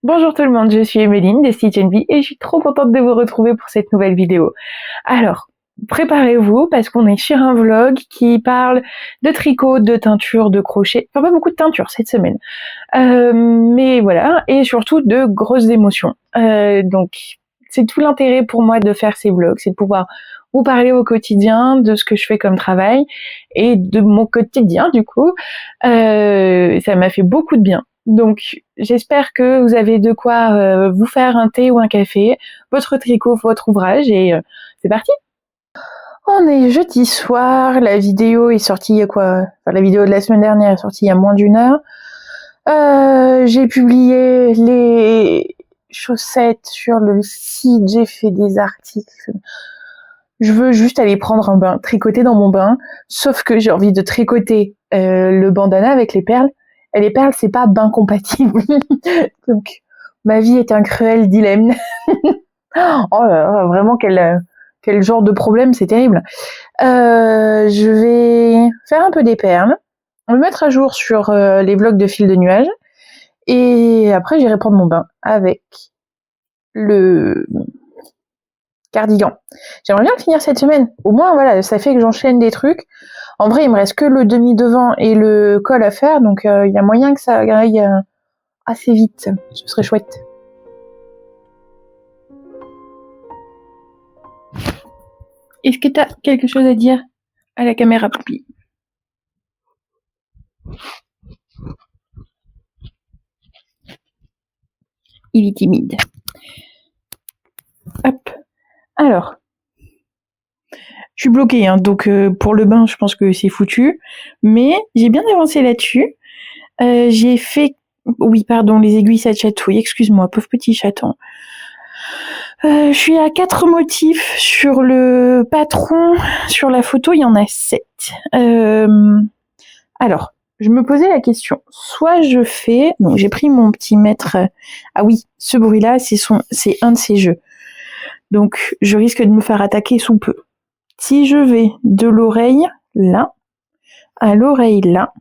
Bonjour tout le monde, je suis Emeline de Stitch Envy et je suis trop contente de vous retrouver pour cette nouvelle vidéo. Alors, préparez-vous parce qu'on est sur un vlog qui parle de tricot, de teinture, de crochet, enfin pas beaucoup de teinture cette semaine, mais voilà, et surtout de grosses émotions. Donc, c'est tout l'intérêt pour moi de faire ces vlogs, c'est de pouvoir vous parler au quotidien de ce que je fais comme travail et de mon quotidien du coup. Ça m'a fait beaucoup de bien. Donc, j'espère que vous avez de quoi vous faire un thé ou un café, votre tricot, votre ouvrage, et c'est parti. On est jeudi soir, la vidéo est sortie il y a quoi? Enfin, la vidéo de la semaine dernière est sortie il y a moins d'une heure. J'ai publié les chaussettes sur le site, j'ai fait des articles. Je veux juste aller prendre un bain, tricoter dans mon bain, sauf que j'ai envie de tricoter le bandana avec les perles. Et les perles, c'est pas bain compatible. Donc, ma vie est un cruel dilemme. Oh là là, vraiment, quel genre de problème, c'est terrible. Je vais faire un peu des perles, me mettre à jour sur les vlogs de fil de nuage, et après, j'irai prendre mon bain avec le cardigan. J'aimerais bien le finir cette semaine. Au moins, voilà, ça fait que j'enchaîne des trucs. En vrai, il me reste que le demi-devant et le col à faire, donc il y a moyen que ça aille assez vite. Ce serait chouette. Est-ce que t'as quelque chose à dire à la caméra, Poupie? Il est timide. Hop. Alors, je suis bloquée, hein, donc pour le bain, je pense que c'est foutu. Mais j'ai bien avancé là-dessus. J'ai fait... Oui, pardon, les aiguilles, ça chatouille. Excuse-moi, pauvre petit chaton. Je suis à 4 motifs sur le patron. Sur la photo, il y en a 7. Alors, je me posais la question. Soit je fais... Donc, j'ai pris mon petit mètre... Ah oui, ce bruit-là, c'est un de ces jeux. Donc, je risque de me faire attaquer sous peu. Si je vais de l'oreille là à l'oreille là,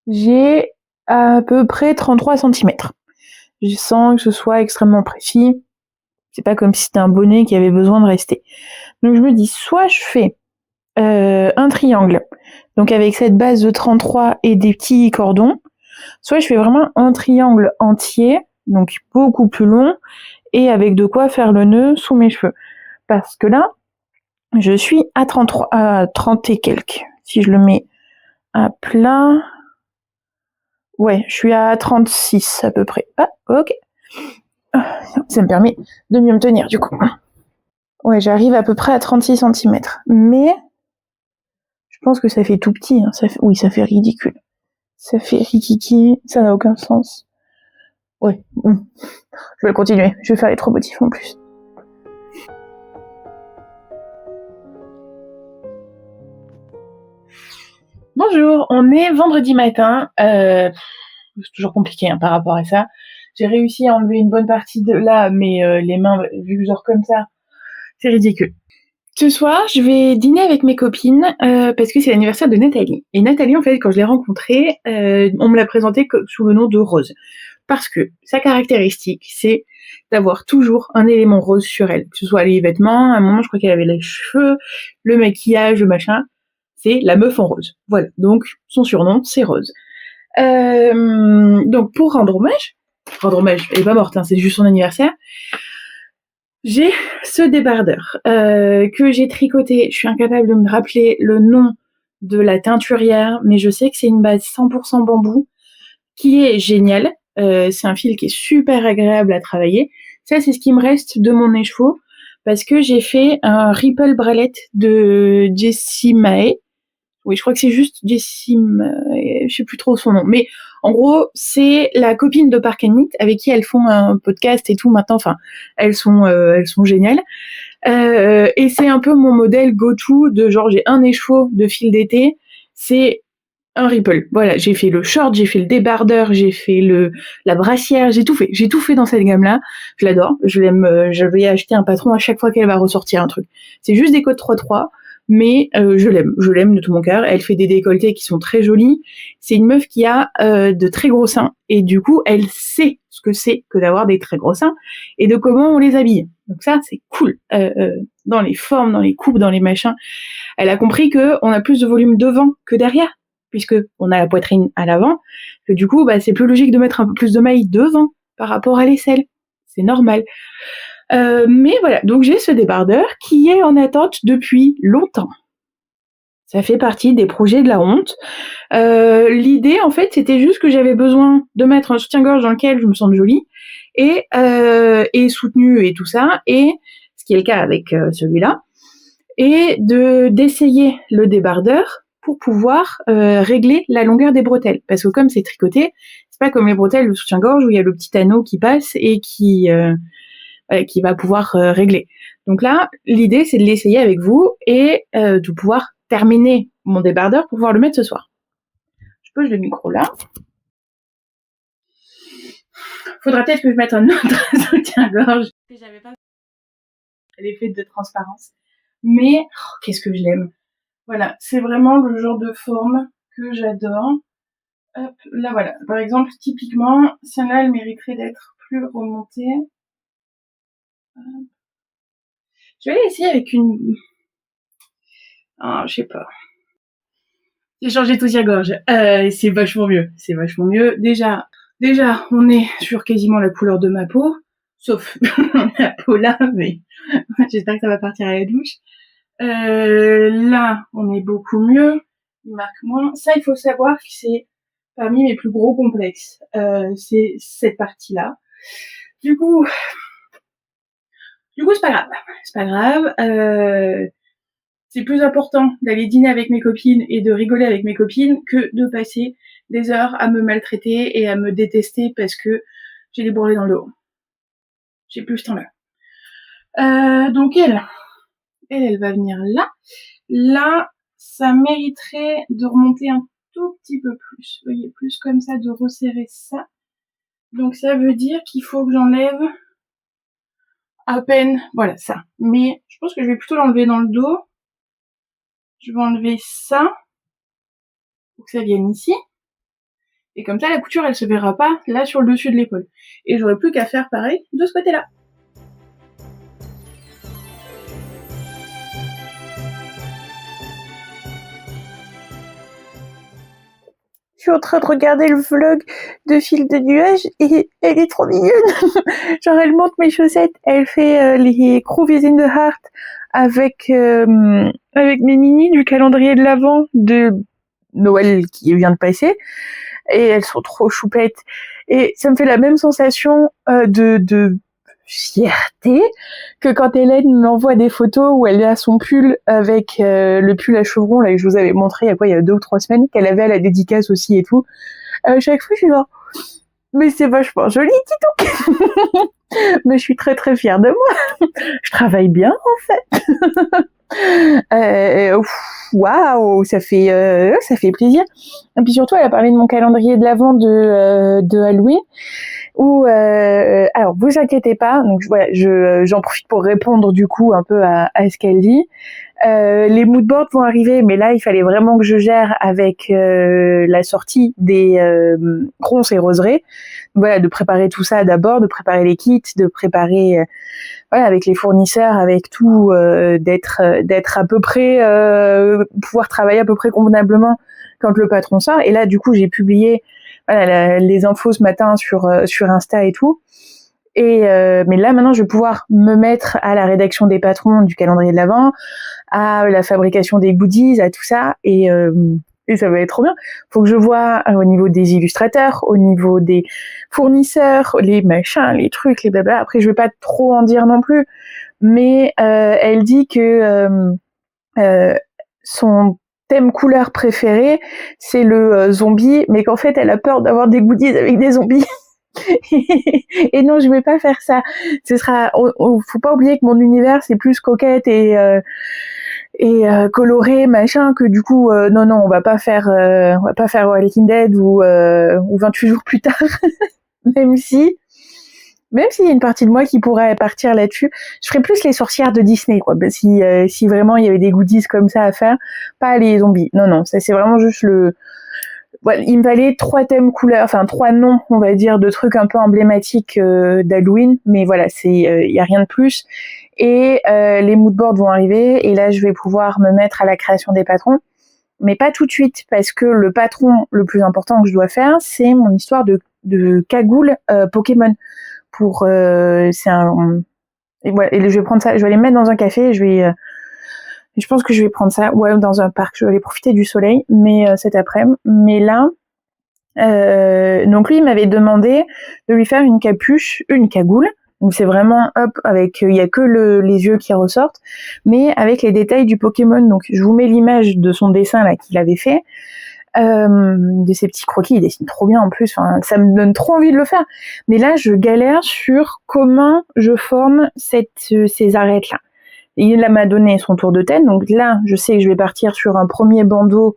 j'ai à peu près 33 cm. Je sens que ce soit extrêmement précis. C'est pas comme si c'était un bonnet qui avait besoin de rester. Donc je me dis, soit je fais un triangle, donc avec cette base de 33 et des petits cordons, soit je fais vraiment un triangle entier, donc beaucoup plus long, et avec de quoi faire le nœud sous mes cheveux. Parce que là, je suis à 33, à 30 et quelques. Si je le mets à plat, ouais, je suis à 36 à peu près. Ah, ok. Ça me permet de mieux me tenir du coup. Ouais, j'arrive à peu près à 36 cm. Mais je pense que ça fait tout petit. Hein. Oui, ça fait ridicule. Ça fait rikiki, ça n'a aucun sens. Ouais. Je vais continuer. Je vais faire les 3 motifs en plus. Bonjour, on est vendredi matin. C'est toujours compliqué hein, par rapport à ça. J'ai réussi à enlever une bonne partie de là, mais les mains, vu que genre comme ça, c'est ridicule. Ce soir, je vais dîner avec mes copines parce que c'est l'anniversaire de Nathalie. Et Nathalie, en fait, quand je l'ai rencontrée, on me l'a présentée sous le nom de Rose. Parce que sa caractéristique, c'est d'avoir toujours un élément rose sur elle. Que ce soit les vêtements, à un moment, je crois qu'elle avait les cheveux, le maquillage, le machin. C'est la meuf en rose. Voilà. Donc, son surnom, c'est Rose. Donc, pour rendre hommage, elle est pas morte, hein, c'est juste son anniversaire. J'ai ce débardeur que j'ai tricoté. Je suis incapable de me rappeler le nom de la teinturière, mais je sais que c'est une base 100% bambou qui est géniale. C'est un fil qui est super agréable à travailler. Ça, c'est ce qui me reste de mon écheveau parce que j'ai fait un Ripple Bralette de Jessie Mae. Oui, je crois que c'est juste Jessie Mae, je sais plus trop son nom. Mais en gros, c'est la copine de Park and Knit avec qui elles font un podcast et tout maintenant. Enfin, elles sont géniales. Et c'est un peu mon modèle go-to de genre j'ai un écheveau de fil d'été, c'est un Ripple. Voilà, j'ai fait le short, j'ai fait le débardeur, j'ai fait la brassière, j'ai tout fait dans cette gamme-là. Je l'adore, je l'aime. Je vais acheter un patron à chaque fois qu'elle va ressortir un truc. C'est juste des codes 3-3, mais je l'aime de tout mon cœur. Elle fait des décolletés qui sont très jolis. C'est une meuf qui a de très gros seins, et du coup, elle sait ce que c'est que d'avoir des très gros seins, et de comment on les habille. Donc ça, c'est cool. Dans les formes, dans les coupes, dans les machins. Elle a compris que on a plus de volume devant que derrière, puisque on a la poitrine à l'avant, que du coup, c'est plus logique de mettre un peu plus de mailles devant par rapport à l'aisselle. C'est normal. Mais voilà, donc j'ai ce débardeur qui est en attente depuis longtemps. Ça fait partie des projets de la honte. L'idée, en fait, c'était juste que j'avais besoin de mettre un soutien-gorge dans lequel je me sente jolie et soutenue et tout ça, et ce qui est le cas avec celui-là, et d'essayer le débardeur pour pouvoir régler la longueur des bretelles. Parce que comme c'est tricoté, c'est pas comme les bretelles de soutien-gorge où il y a le petit anneau qui passe et qui va pouvoir régler. Donc là, l'idée, c'est de l'essayer avec vous et de pouvoir terminer mon débardeur pour pouvoir le mettre ce soir. Je pose le micro là. Faudra peut-être que je mette un autre soutien-gorge. J'avais pas l'effet de transparence. Mais qu'est-ce que je l'aime. Voilà, c'est vraiment le genre de forme que j'adore. Hop, là voilà. Par exemple, typiquement, celle-là, elle mériterait d'être plus remontée. Je vais aller essayer avec une... je sais pas. J'ai changé de soutien-gorge. C'est vachement mieux. C'est vachement mieux. Déjà, on est sur quasiment la couleur de ma peau. Sauf la peau là, mais j'espère que ça va partir à la douche. Là, on est beaucoup mieux. Il marque moins. Ça, il faut savoir que c'est parmi mes plus gros complexes. C'est cette partie-là. Du coup, c'est pas grave. C'est pas grave. C'est plus important d'aller dîner avec mes copines et de rigoler avec mes copines que de passer des heures à me maltraiter et à me détester parce que j'ai des bourrelets dans le dos. J'ai plus ce temps-là. Donc elle va venir là. Là, ça mériterait de remonter un tout petit peu plus. Vous voyez, plus comme ça, de resserrer ça. Donc ça veut dire qu'il faut que j'enlève à peine, voilà ça. Mais je pense que je vais plutôt l'enlever dans le dos. Je vais enlever ça pour que ça vienne ici. Et comme ça, la couture, elle se verra pas là sur le dessus de l'épaule. Et j'aurai plus qu'à faire pareil de ce côté-là. Je suis en train de regarder le vlog de Fil de Nuages et elle est trop mignonne. Genre elle monte mes chaussettes, elle fait les Groovies in the Heart avec mes mini du calendrier de l'Avent de Noël qui vient de passer. Et elles sont trop choupettes. Et ça me fait la même sensation de fierté que quand Hélène m'envoie des photos où elle a son pull avec le pull à chevrons là que je vous avais montré il y a 2 ou 3 semaines, qu'elle avait à la dédicace aussi et tout. Chaque fois je suis là, mais c'est vachement joli, dis donc. Mais je suis très très fière de moi. Je travaille bien en fait. Waouh, ça fait plaisir. Et puis surtout, elle a parlé de mon calendrier de l'Avent de Halloween. Où, alors vous inquiétez pas, donc voilà, j'en profite pour répondre du coup un peu à ce qu'elle dit. Les moodboards vont arriver, mais là il fallait vraiment que je gère avec la sortie des ronces et roseraies. Voilà, de préparer tout ça d'abord, de préparer les kits, de préparer voilà, avec les fournisseurs, avec tout, d'être à peu près, pouvoir travailler à peu près convenablement quand le patron sort. Et là, du coup, j'ai publié voilà, les infos ce matin sur Insta et tout. Et mais là, maintenant, je vais pouvoir me mettre à la rédaction des patrons du calendrier de l'Avent, à la fabrication des goodies, à tout ça. Et ça va être trop bien. Faut que je vois au niveau des illustrateurs, au niveau des fournisseurs, les machins, les trucs, les blabla. Après, je vais pas trop en dire non plus. Mais elle dit que son thème couleur préféré, c'est le zombie, mais qu'en fait, elle a peur d'avoir des goodies avec des zombies. Et non, je vais pas faire ça. Ce sera, faut pas oublier que mon univers c'est plus coquette et coloré machin que du coup non on va pas faire Walking Dead ou 28 jours plus tard. Même si même s'il y a une partie de moi qui pourrait partir là-dessus, je ferais plus les sorcières de Disney, quoi. Si vraiment il y avait des goodies comme ça à faire, pas les zombies. Non, ça c'est vraiment juste voilà, il me fallait 3 thèmes couleurs, enfin 3 noms, on va dire, de trucs un peu emblématiques d'Halloween, mais voilà, il y a rien de plus. Et les moodboards vont arriver, et là je vais pouvoir me mettre à la création des patrons, mais pas tout de suite, parce que le patron le plus important que je dois faire, c'est mon histoire de cagoule Pokémon. C'est un et voilà, et je vais prendre ça, je vais aller me mettre dans un café, je pense que je vais prendre ça, ouais, dans un parc. Je vais aller profiter du soleil, mais cet après-midi. Mais là, donc lui, il m'avait demandé de lui faire une capuche, une cagoule. Donc c'est vraiment hop, avec il y a que les yeux qui ressortent, mais avec les détails du Pokémon. Donc je vous mets l'image de son dessin là qu'il avait fait, de ses petits croquis. Il dessine trop bien en plus. Enfin, ça me donne trop envie de le faire. Mais là, je galère sur comment je forme ces arêtes là. Il m'a donné son tour de tête, donc là, je sais que je vais partir sur un premier bandeau,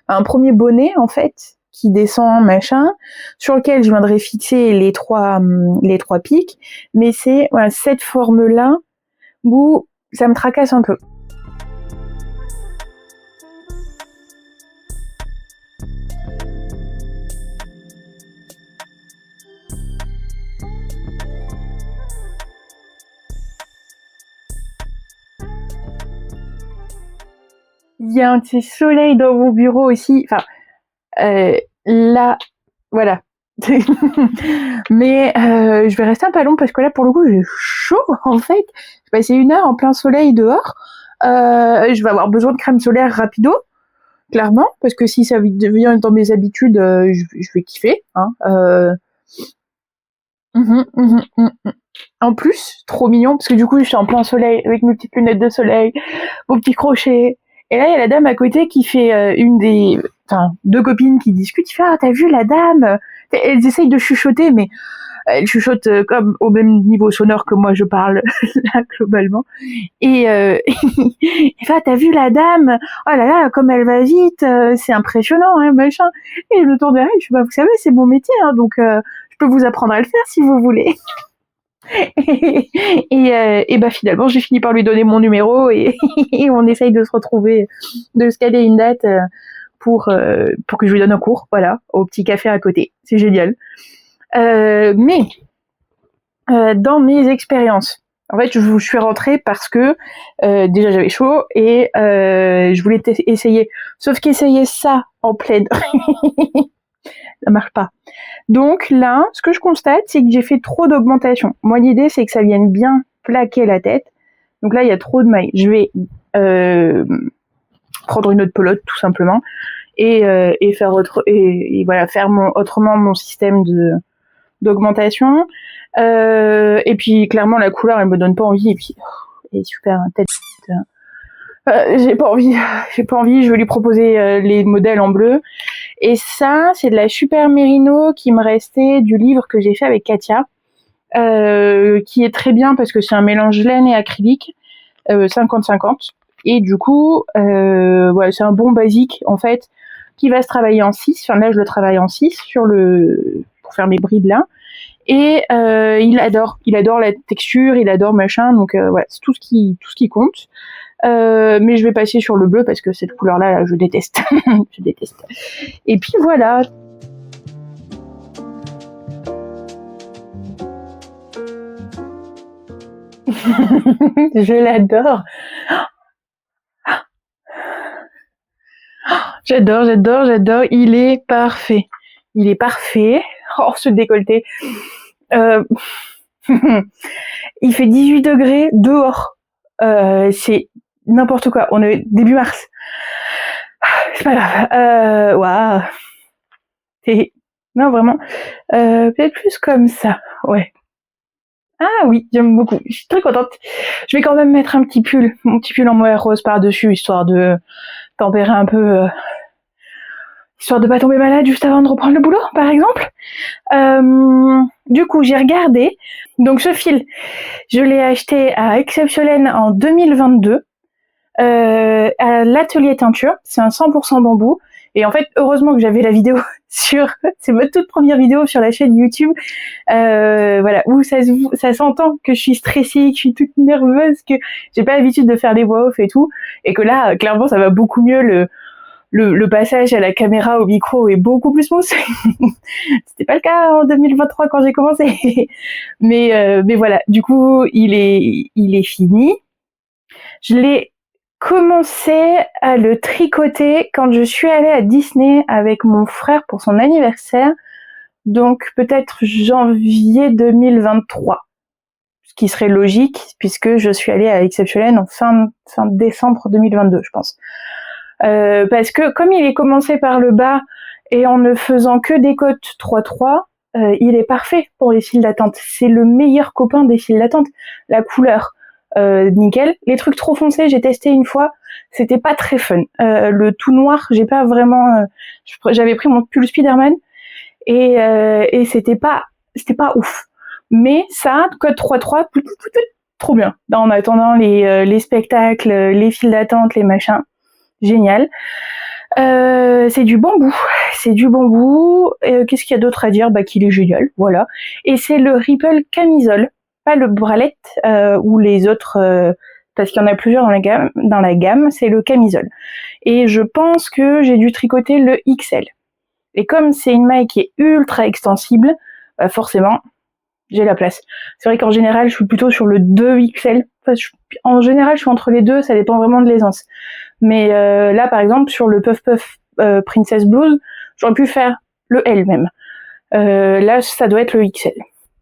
un premier bonnet, en fait, qui descend, machin, sur lequel je viendrai fixer les trois pics, mais c'est voilà, cette forme-là où ça me tracasse un peu. Il y a un petit soleil dans mon bureau aussi. Enfin, là, voilà. Mais je vais rester un peu long parce que là, pour le coup, j'ai chaud en fait. J'ai passé 1 heure en plein soleil dehors. Je vais avoir besoin de crème solaire rapido, clairement, parce que si ça devient dans mes habitudes, je vais kiffer. Hein. En plus, trop mignon, parce que du coup, je suis en plein soleil avec mes petites lunettes de soleil, mon petit crochet. Et là, il y a la dame à côté qui fait deux copines qui discutent. Il fait, ah, t'as vu la dame? Elles essayent de chuchoter, mais elles chuchotent comme au même niveau sonore que moi je parle là, globalement. Et il fait, ah, t'as vu la dame? Oh là là, comme elle va vite, c'est impressionnant, hein, machin. Et je me tourne derrière, je fais, bah, vous savez, c'est mon métier, hein, donc je peux vous apprendre à le faire si vous voulez. Et bah finalement j'ai fini par lui donner mon numéro et on essaye de se retrouver, de se caler une date pour que je lui donne un cours, voilà, au petit café à côté. C'est génial. Mais dans mes expériences, en fait je suis rentrée parce que déjà j'avais chaud et je voulais essayer. Sauf qu'essayer ça en pleine ça marche pas. Donc là, ce que je constate, c'est que j'ai fait trop d'augmentation. Moi, l'idée, c'est que ça vienne bien plaquer la tête. Donc là, il y a trop de mailles. Je vais prendre une autre pelote, tout simplement, et faire voilà, faire autrement mon système d'augmentation. Et puis, clairement, la couleur, elle me donne pas envie. Et puis, elle est super tête. J'ai pas envie. Je vais lui proposer les modèles en bleu. Et ça, c'est de la Super Merino qui me restait du livre que j'ai fait avec Katia, qui est très bien parce que c'est un mélange laine et acrylique, 50-50. Et du coup, voilà, c'est un bon basique, en fait, qui va se travailler en 6. Enfin, là, je le travaille en 6 pour faire mes brides là. Et il adore la texture, il adore machin, donc ouais, c'est tout ce qui compte. Mais je vais passer sur le bleu parce que cette couleur-là, je déteste. Je déteste. Et puis voilà. Je l'adore. J'adore. Il est parfait. Oh, ce décolleté. Il fait 18 degrés dehors. C'est n'importe quoi. On est début mars. C'est pas grave. Waouh. Non, vraiment. Peut-être plus comme ça. Ouais. Ah oui, j'aime beaucoup. Je suis très contente. Je vais quand même mettre mon petit pull en mohair rose par-dessus, histoire de tempérer un peu, histoire de pas tomber malade juste avant de reprendre le boulot, par exemple. Du coup, j'ai regardé. Donc ce fil, je l'ai acheté à Exceptiolène en 2022. À l'atelier teinture, c'est un 100% bambou Et en fait, heureusement que j'avais la vidéo c'est ma toute première vidéo sur la chaîne YouTube, voilà, où ça s'entend que je suis stressée, que je suis toute nerveuse, que j'ai pas l'habitude de faire des voix off et tout, et que là, clairement, ça va beaucoup mieux. Le passage à la caméra, au micro est beaucoup plus smooth. C'était pas le cas en 2023 quand j'ai commencé. Mais voilà, du coup, il est fini. Je l'ai commencé à le tricoter quand je suis allée à Disney avec mon frère pour son anniversaire. Donc peut-être janvier 2023. Ce qui serait logique puisque je suis allée à Exceptionnel en fin décembre 2022, je pense. Parce que comme il est commencé par le bas et en ne faisant que des côtes 3-3, il est parfait pour les files d'attente. C'est le meilleur copain des files d'attente. La couleur, nickel. Les trucs trop foncés, j'ai testé une fois, c'était pas très fun. Le tout noir, j'ai pas vraiment... j'avais pris mon pull Spider-Man et c'était pas ouf. Mais ça, code 3-3, trop bien. En attendant les spectacles, les files d'attente, les machins. Génial. C'est du bambou. Qu'est-ce qu'il y a d'autre à dire? Bah, qu'il est génial, voilà. Et c'est le Ripple camisole, pas le bralette ou les autres, parce qu'il y en a plusieurs dans la gamme. C'est le camisole. Et je pense que j'ai dû tricoter le XL. Et comme c'est une maille qui est ultra extensible, bah forcément, j'ai la place. C'est vrai qu'en général, je suis plutôt sur le 2XL. Enfin, en général, je suis entre les deux, ça dépend vraiment de l'aisance. Mais là, par exemple, sur le Puff Puff Princess Blues, j'aurais pu faire le L même. Là, ça doit être le XL.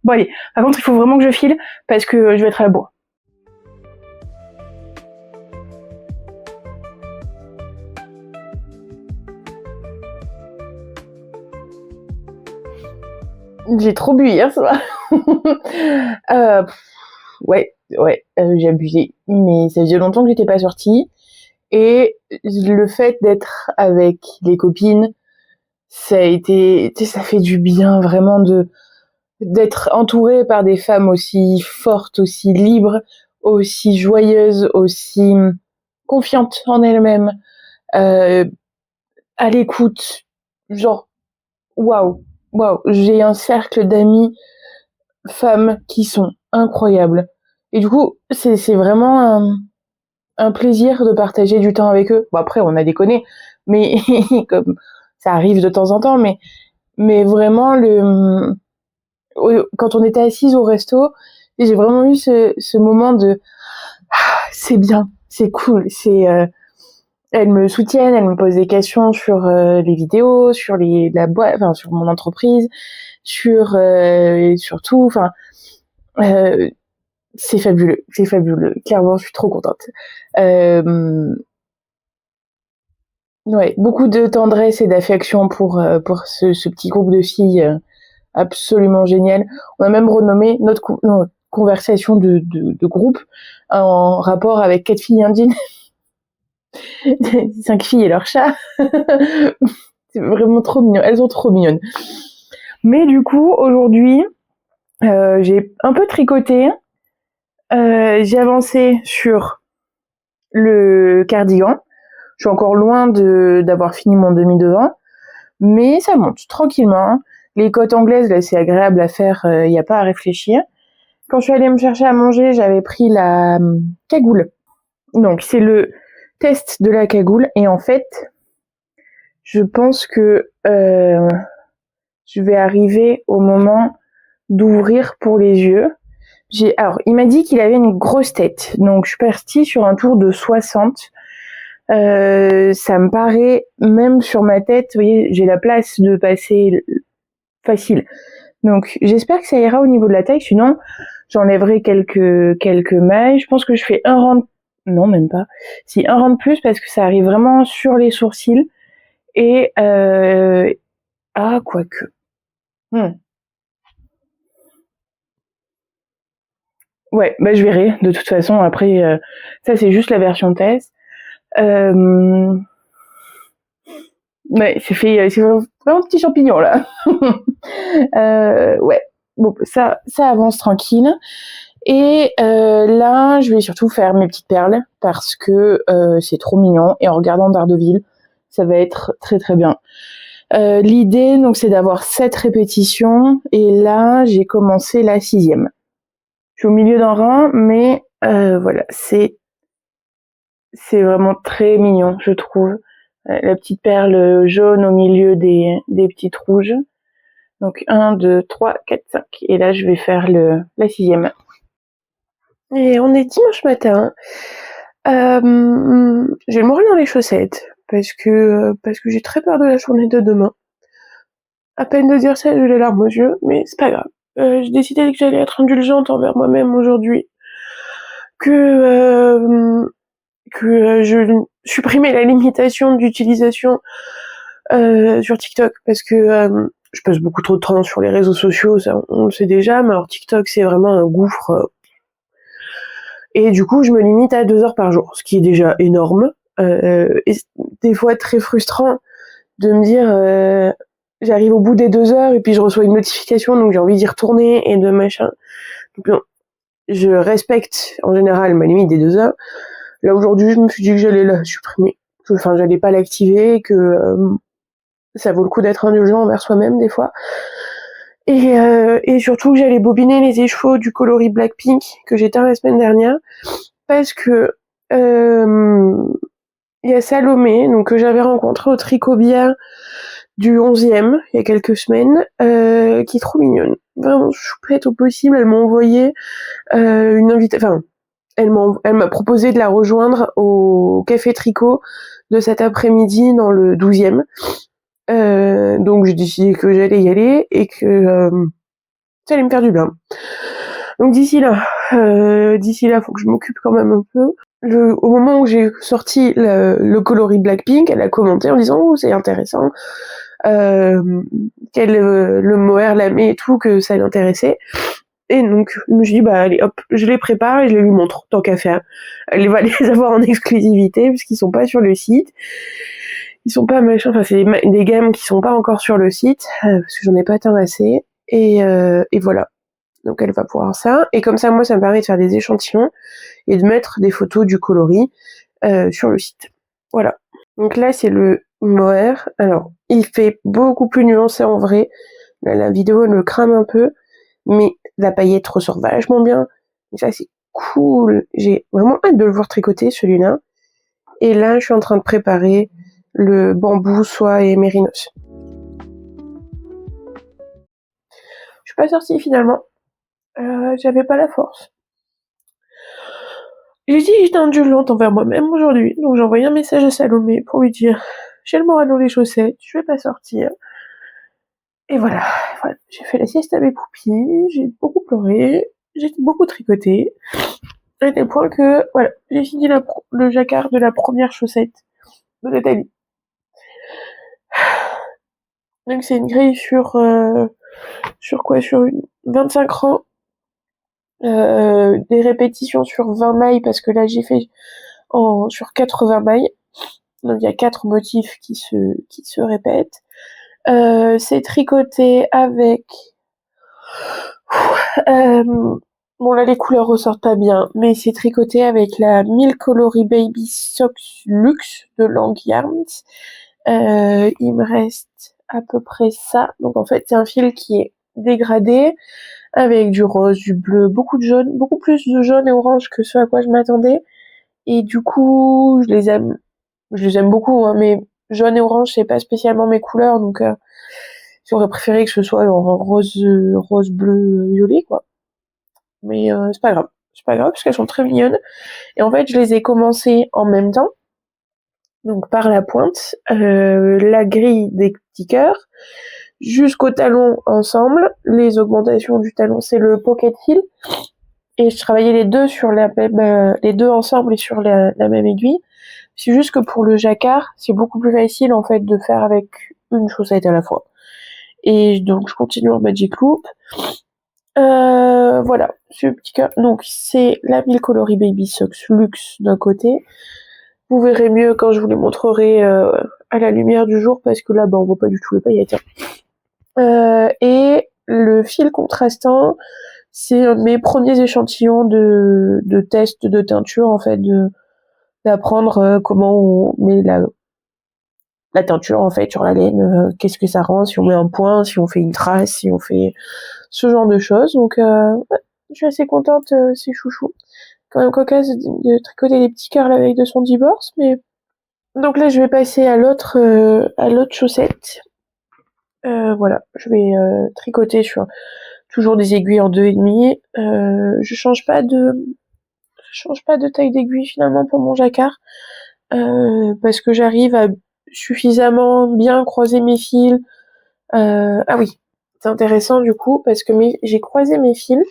Bon allez, par contre, il faut vraiment que je file, parce que je vais être à la bourre. J'ai trop bu hier soir. Ouais, j'ai abusé. Mais ça faisait longtemps que j'étais pas sortie. Et le fait d'être avec les copines, ça fait du bien vraiment d'être entourée par des femmes aussi fortes, aussi libres, aussi joyeuses, aussi confiantes en elles-mêmes, à l'écoute. Genre, waouh, j'ai un cercle d'amis femmes qui sont incroyables. Et du coup, c'est vraiment un plaisir de partager du temps avec eux. Bon, après, on a déconné, mais comme ça arrive de temps en temps, mais vraiment, quand on était assises au resto, j'ai vraiment eu ce moment de c'est bien, c'est cool, elles me soutiennent, elles me posent des questions sur les vidéos, sur la boîte, enfin sur mon entreprise, sur tout, enfin c'est fabuleux. Clairement, je suis trop contente. Ouais, beaucoup de tendresse et d'affection pour ce petit groupe de filles absolument génial. On a même renommé notre conversation de groupe en rapport avec 4 filles indiennes. 5 filles et leur chat. C'est vraiment trop mignon. Elles sont trop mignonnes. Mais du coup, aujourd'hui, j'ai un peu tricoté. J'ai avancé sur le cardigan. Je suis encore loin d'avoir fini mon demi-devant, mais ça monte tranquillement. Les côtes anglaises, là, c'est agréable à faire, il n'y a pas à réfléchir. Quand je suis allée me chercher à manger, j'avais pris la cagoule. Donc, c'est le test de la cagoule. Et en fait, je pense que je vais arriver au moment d'ouvrir pour les yeux. Alors, il m'a dit qu'il avait une grosse tête. Donc, je suis partie sur un tour de 60. Ça me paraît, même sur ma tête, vous voyez, j'ai la place de passer facile. Donc, j'espère que ça ira au niveau de la taille. Sinon, j'enlèverai quelques mailles. Je pense que je fais un rang non, même pas. Si, un rang de plus parce que ça arrive vraiment sur les sourcils. Et, quoique. Ouais, bah, je verrai. De toute façon, après, ça, c'est juste la version test. Ouais, c'est vraiment un petit champignon, là. Ouais. Bon, ça avance tranquille. Et là, je vais surtout faire mes petites perles parce que c'est trop mignon. Et en regardant Daredevil, ça va être très très bien. L'idée, donc, c'est d'avoir 7 répétitions, et là, j'ai commencé la 6e. Je suis au milieu d'un rang, mais voilà, c'est vraiment très mignon, je trouve. La petite perle jaune au milieu des petites rouges. Donc 1, 2, 3, 4, 5. Et là, je vais faire la 6e. Et on est dimanche matin. J'ai le moral dans les chaussettes parce que j'ai très peur de la journée de demain. À peine de dire ça, j'ai les larmes aux yeux, mais c'est pas grave. J'ai décidé que j'allais être indulgente envers moi-même aujourd'hui, que je supprimais la limitation d'utilisation sur TikTok, parce que je passe beaucoup trop de temps sur les réseaux sociaux, ça on le sait déjà, mais alors TikTok c'est vraiment un gouffre. Et du coup je me limite à 2 heures par jour, ce qui est déjà énorme, et des fois très frustrant de me dire j'arrive au bout des 2 heures et puis je reçois une notification, donc j'ai envie d'y retourner et de machin. Donc non, je respecte en général ma limite des 2 heures. Là aujourd'hui je me suis dit que j'allais la supprimer, enfin j'allais pas l'activer, que ça vaut le coup d'être indulgent envers soi-même des fois. Et surtout que j'allais bobiner les écheveaux du coloris Blackpink que j'ai teint la semaine dernière, parce que il y a Salomé, donc que j'avais rencontré au Tricobia du 11e il y a quelques semaines, qui est trop mignonne, vraiment choupette au possible. Elle m'a envoyé une invitation, enfin elle m'a proposé de la rejoindre au café tricot de cet après-midi dans le 12e. Donc j'ai décidé que j'allais y aller et que ça allait me faire du bien. Donc d'ici là, faut que je m'occupe quand même un peu. Au moment où j'ai sorti le coloris Blackpink, elle a commenté en disant oh c'est intéressant, le Mohair Lamé et tout, que ça l'intéressait. Et donc je me suis dit bah allez hop, je les prépare et je les lui montre, tant qu'à faire. Elle va les avoir en exclusivité puisqu'ils sont pas sur le site. Ils sont pas machin, enfin c'est des gammes qui sont pas encore sur le site, parce que j'en ai pas teint assez. Et voilà. Donc elle va pouvoir ça. Et comme ça, moi, ça me permet de faire des échantillons et de mettre des photos du coloris sur le site. Voilà. Donc là, c'est le mohair. Alors, il fait beaucoup plus nuancé en vrai. Là, la vidéo le crame un peu, mais la paillette ressort vachement bien. Et ça, c'est cool. J'ai vraiment hâte de le voir tricoter, celui-là. Et là, je suis en train de préparer le bambou, soie et mérinos. Je suis pas sortie finalement. J'avais pas la force. J'ai dit que j'étais indulgente envers moi-même aujourd'hui, donc j'ai envoyé un message à Salomé pour lui dire j'ai le moral dans les chaussettes, je vais pas sortir. Et voilà. J'ai fait la sieste à mes poupilles, j'ai beaucoup pleuré, j'ai beaucoup tricoté, à tel point que voilà, j'ai fini le jacquard de la première chaussette de Nathalie. Donc c'est une grille sur quoi, sur 25 rangs, des répétitions sur 20 mailles, parce que là j'ai fait sur 80 mailles. Donc il y a 4 motifs qui se répètent. C'est tricoté avec bon là les couleurs ressortent pas bien, mais c'est tricoté avec la Milk Coloris Baby Socks Luxe de Lang Yarns. Il me reste à peu près ça. Donc en fait c'est un fil qui est dégradé avec du rose, du bleu, beaucoup de jaune, beaucoup plus de jaune et orange que ce à quoi je m'attendais. Et du coup je les aime beaucoup, hein, mais jaune et orange c'est pas spécialement mes couleurs, donc j'aurais préféré que ce soit en rose bleu violet quoi. Mais c'est pas grave, parce qu'elles sont très mignonnes. Et en fait je les ai commencées en même temps, donc par la pointe, la grille des petits cœurs jusqu'au talon ensemble. Les augmentations du talon c'est le pocket heel, et je travaillais les deux sur les deux ensemble et sur la même aiguille. C'est juste que pour le jacquard c'est beaucoup plus facile en fait de faire avec une chaussette à la fois. Et donc je continue en Magic Loop. Voilà, ce petit cœur. Donc c'est la Milk Coloris Baby Socks Luxe d'un côté. Vous verrez mieux quand je vous les montrerai à la lumière du jour, parce que là on voit pas du tout les paillettes. Et le fil contrastant, c'est mes premiers échantillons de test de teinture, en fait, d'apprendre comment on met la teinture en fait sur la laine, qu'est-ce que ça rend, si on met un point, si on fait une trace, si on fait ce genre de choses. Donc ouais, je suis assez contente, c'est chouchou. Quand même cocasse de tricoter des petits cœurs la veille de son divorce, mais donc là je vais passer à l'autre chaussette. Voilà, je vais tricoter sur toujours des aiguilles en 2,5. Je change pas de taille d'aiguille finalement pour mon jacquard, parce que j'arrive à suffisamment bien croiser mes fils. Ah oui, c'est intéressant du coup parce que j'ai croisé mes fils,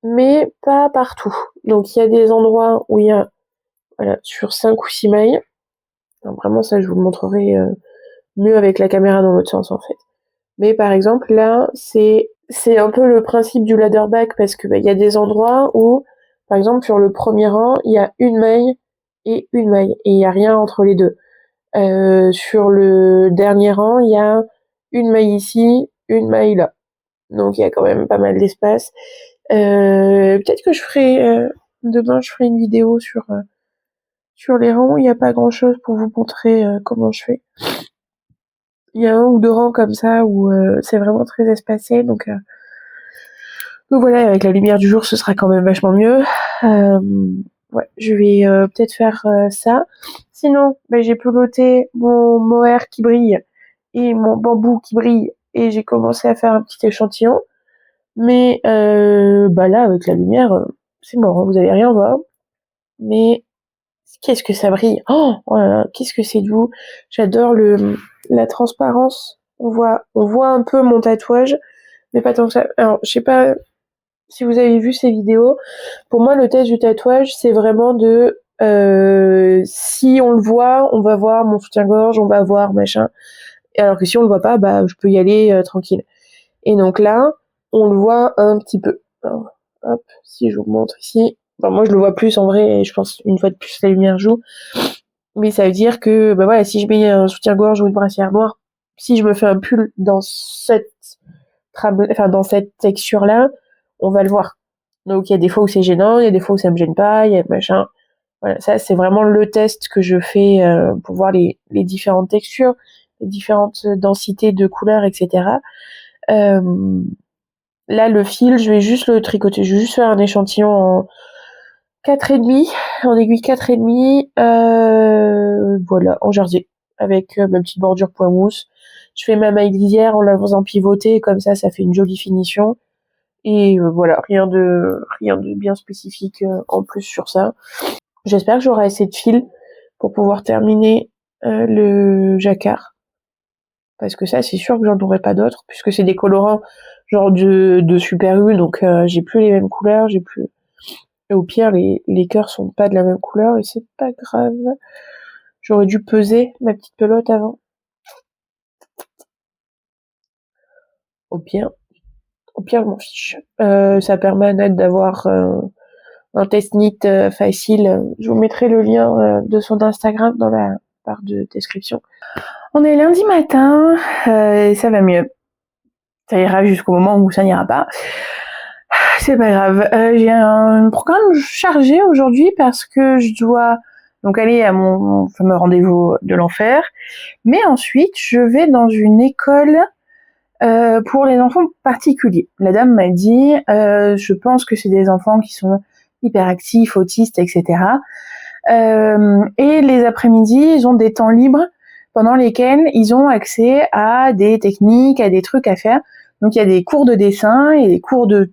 mais pas partout. Donc il y a des endroits où il y a, voilà, sur 5 ou 6 mailles. Alors, vraiment ça je vous le montrerai mieux avec la caméra dans l'autre sens en fait. Mais par exemple là c'est un peu le principe du ladder back parce que il y a des endroits où par exemple sur le premier rang il y a une maille et une maille et il y a rien entre les deux. Sur le dernier rang il y a une maille ici, une maille là. Donc il y a quand même pas mal d'espace. Peut-être que demain je ferai une vidéo sur les rangs. Il n'y a pas grand chose pour vous montrer comment je fais. Il y a un ou deux rangs comme ça où c'est vraiment très espacé, donc voilà, avec la lumière du jour ce sera quand même vachement mieux. Ouais, je vais peut-être faire ça. Sinon, j'ai peloté mon mohair qui brille et mon bambou qui brille et j'ai commencé à faire un petit échantillon. Mais là avec la lumière, c'est mort, hein, vous allez rien voir. Mais qu'est-ce que ça brille! Oh là là, qu'est-ce que c'est doux! J'adore la transparence. On voit un peu mon tatouage, mais pas tant que ça. Alors, je sais pas si vous avez vu ces vidéos. Pour moi, le test du tatouage, c'est vraiment si on le voit, on va voir mon soutien-gorge, on va voir machin. Alors que si on le voit pas, je peux y aller tranquille. Et donc là, on le voit un petit peu. Alors, hop, si je vous montre ici. Enfin, moi, je le vois plus en vrai, et je pense une fois de plus la lumière joue. Mais ça veut dire que, voilà, si je mets un soutien-gorge ou une brassière noire, si je me fais un pull dans dans cette texture-là, on va le voir. Donc, il y a des fois où c'est gênant, il y a des fois où ça me gêne pas, il y a machin. Voilà, ça, c'est vraiment le test que je fais pour voir les différentes textures, les différentes densités de couleurs, etc. Là, le fil, je vais juste le tricoter. Je vais juste faire un échantillon en 4,5, en aiguille 4,5, voilà, en jersey, avec ma petite bordure point mousse. Je fais ma maille lisière en la faisant pivoter, comme ça fait une jolie finition. Et voilà, rien de bien spécifique en plus sur ça. J'espère que j'aurai assez de fil pour pouvoir terminer le jacquard. Parce que ça, c'est sûr que j'en aurai pas d'autres, puisque c'est des colorants genre de Super U, donc j'ai plus les mêmes couleurs, et au pire, les cœurs sont pas de la même couleur, et c'est pas grave. J'aurais dû peser ma petite pelote avant. Au pire, je m'en fiche. Ça permet à Nat d'avoir un test knit facile. Je vous mettrai le lien de son Instagram dans la barre de description. On est lundi matin, et ça va mieux. Ça ira jusqu'au moment où ça n'ira pas. C'est pas grave. J'ai un programme chargé aujourd'hui parce que je dois donc aller à mon fameux rendez-vous de l'enfer. Mais ensuite, je vais dans une école pour les enfants particuliers. La dame m'a dit, je pense que c'est des enfants qui sont hyperactifs, autistes, etc. Et les après-midi, ils ont des temps libres pendant lesquels ils ont accès à des techniques, à des trucs à faire. Donc il y a des cours de dessin et des cours de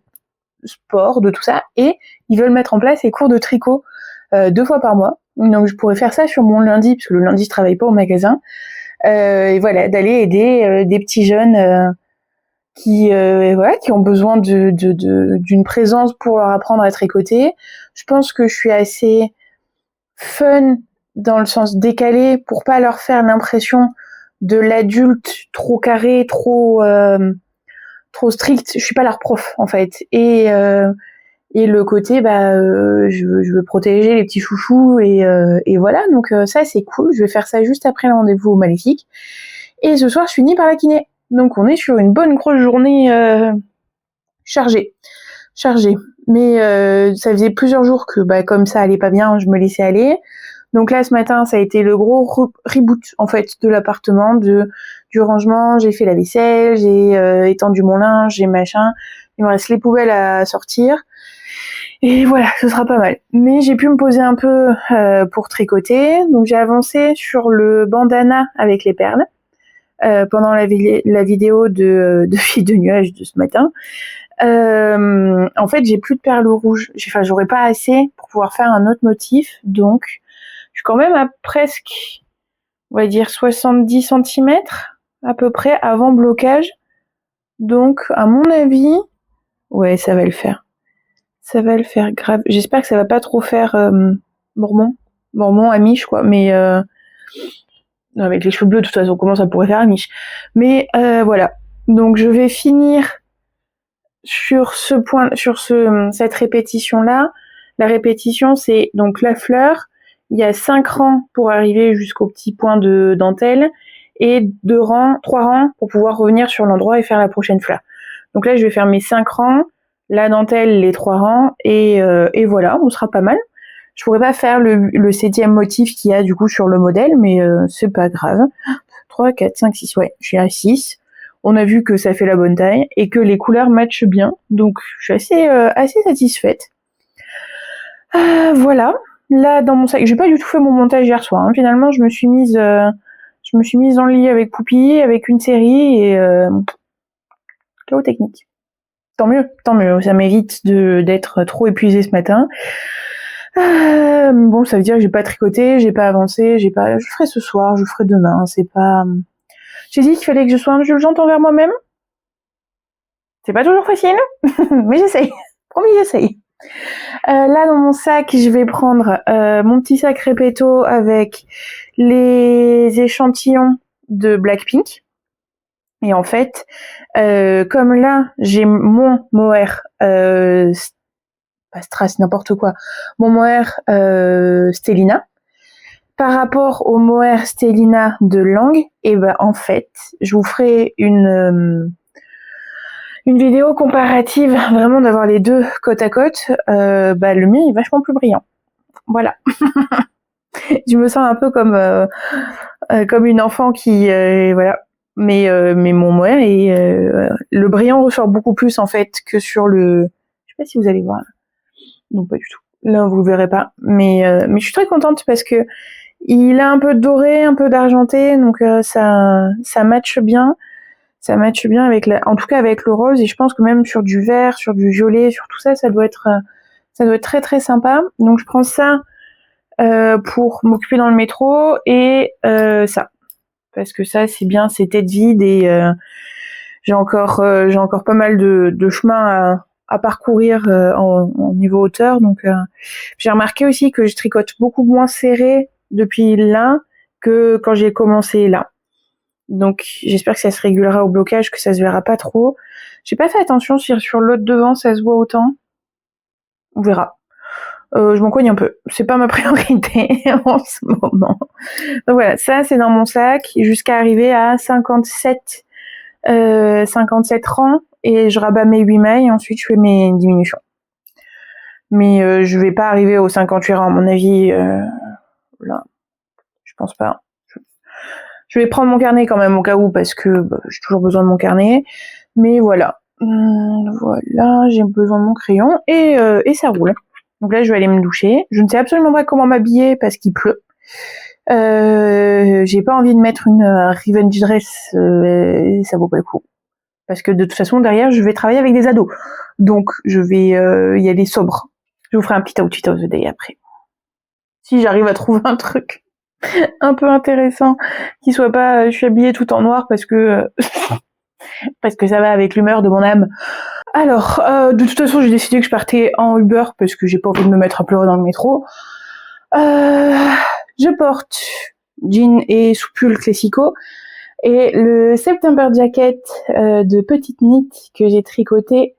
sport, de tout ça, et ils veulent mettre en place des cours de tricot 2 fois par mois. Donc je pourrais faire ça sur mon lundi, parce que le lundi je travaille pas au magasin. Et voilà, d'aller aider des petits jeunes qui ont besoin d'une présence pour leur apprendre à tricoter. Je pense que je suis assez fun dans le sens décalé pour pas leur faire l'impression de l'adulte trop carré, trop strict. Je suis pas leur prof en fait. Et le côté je veux protéger les petits chouchous et voilà, donc ça c'est cool. Je vais faire ça juste après le rendez-vous au Maléfique. Et ce soir je finis par la kiné. Donc on est sur une bonne grosse journée chargée. Mais ça faisait plusieurs jours que comme ça allait pas bien, je me laissais aller. Donc là, ce matin, ça a été le gros reboot en fait de l'appartement, du rangement. J'ai fait la vaisselle, j'ai étendu mon linge, j'ai machin. Il me reste les poubelles à sortir. Et voilà, ce sera pas mal. Mais j'ai pu me poser un peu pour tricoter. Donc j'ai avancé sur le bandana avec les perles pendant la vidéo de fille de nuage de ce matin. En fait, j'ai plus de perles rouges. J'aurais pas assez pour pouvoir faire un autre motif. Donc, je suis quand même à presque, on va dire 70 centimètres à peu près avant blocage. Donc, à mon avis, ouais, ça va le faire. Ça va le faire grave. J'espère que ça va pas trop faire Mormon Amish quoi. Mais non, avec les cheveux bleus, de toute façon, comment ça pourrait faire Amish. Mais voilà. Donc, je vais finir sur cette répétition-là. La répétition, c'est donc la fleur. Il y a 5 rangs pour arriver jusqu'au petit point de dentelle et 3 rangs pour pouvoir revenir sur l'endroit et faire la prochaine fleur. Donc là, je vais faire mes 5 rangs, la dentelle, les 3 rangs et voilà, on sera pas mal. Je pourrais pas faire le 7e motif qu'il y a du coup sur le modèle, mais c'est pas grave. 3, 4, 5, 6, ouais, je suis à 6. On a vu que ça fait la bonne taille et que les couleurs matchent bien, donc je suis assez satisfaite. Voilà. Là, dans mon sac, j'ai pas du tout fait mon montage hier soir. Hein. Finalement, je me suis mise dans le lit avec Poupie, avec une série et chaos technique. Tant mieux. Ça m'évite d'être trop épuisée ce matin. Bon, ça veut dire que j'ai pas tricoté, j'ai pas avancé, je ferai ce soir, je ferai demain. C'est pas. J'ai dit qu'il fallait que je sois indulgente envers moi-même. C'est pas toujours facile, mais j'essaye. Promis, j'essaye. Là, dans mon sac, je vais prendre mon petit sac Repetto avec les échantillons de Blackpink. Et en fait, comme là, j'ai mon mohair, pas strass, n'importe quoi, mon mohair Stellina, par rapport au mohair Stellina de Langue, et ben en fait, je vous ferai une vidéo comparative, vraiment d'avoir les deux côte à côte. Le mien est vachement plus brillant. Voilà. Je me sens un peu comme une enfant qui voilà. Mais mon mohair et le brillant ressort beaucoup plus en fait que sur le. Je sais pas si vous allez voir. Non, pas du tout. Là, vous verrez pas. Mais je suis très contente parce que il a un peu doré, un peu d'argenté, donc ça matche bien. Ça matche bien avec en tout cas avec le rose, et je pense que même sur du vert, sur du violet, sur tout ça, ça doit être très très sympa. Donc je prends ça pour m'occuper dans le métro et ça, parce que ça c'est bien, c'est tête vide et j'ai encore pas mal de chemin à parcourir en niveau hauteur. Donc j'ai remarqué aussi que je tricote beaucoup moins serré depuis là que quand j'ai commencé là. Donc j'espère que ça se régulera au blocage, que ça se verra pas trop. J'ai pas fait attention si sur l'autre devant ça se voit autant. On verra. Je m'en cogne un peu. C'est pas ma priorité en ce moment. Donc voilà, ça c'est dans mon sac jusqu'à arriver à 57 rangs et je rabats mes 8 mailles et ensuite je fais mes diminutions. Mais je vais pas arriver aux 58 rangs à mon avis. Là, je pense pas. Je vais prendre mon carnet quand même au cas où parce que j'ai toujours besoin de mon carnet. Mais voilà. Voilà, j'ai besoin de mon crayon et ça roule. Donc là, je vais aller me doucher. Je ne sais absolument pas comment m'habiller parce qu'il pleut. J'ai pas envie de mettre une revenge dress, ça vaut pas le coup. Parce que de toute façon, derrière, je vais travailler avec des ados. Donc, je vais y aller sobre. Je vous ferai un petit outfit of the day après. Si j'arrive à trouver un truc un peu intéressant, qui soit pas je suis habillée tout en noir parce que ça va avec l'humeur de mon âme. Alors, de toute façon, j'ai décidé que je partais en Uber parce que j'ai pas envie de me mettre à pleurer dans le métro. Je porte jean et soupule classico et le September jacket de petite knit que j'ai tricoté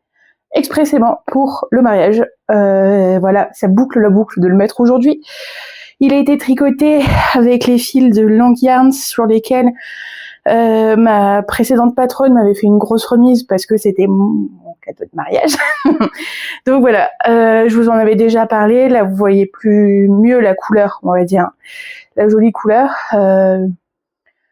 expressément pour le mariage. Voilà, ça boucle la boucle de le mettre aujourd'hui. Il a été tricoté avec les fils de Langue Yarns sur lesquels ma précédente patronne m'avait fait une grosse remise parce que c'était mon cadeau de mariage. Donc voilà, je vous en avais déjà parlé. Là, vous voyez mieux la couleur, on va dire, la jolie couleur.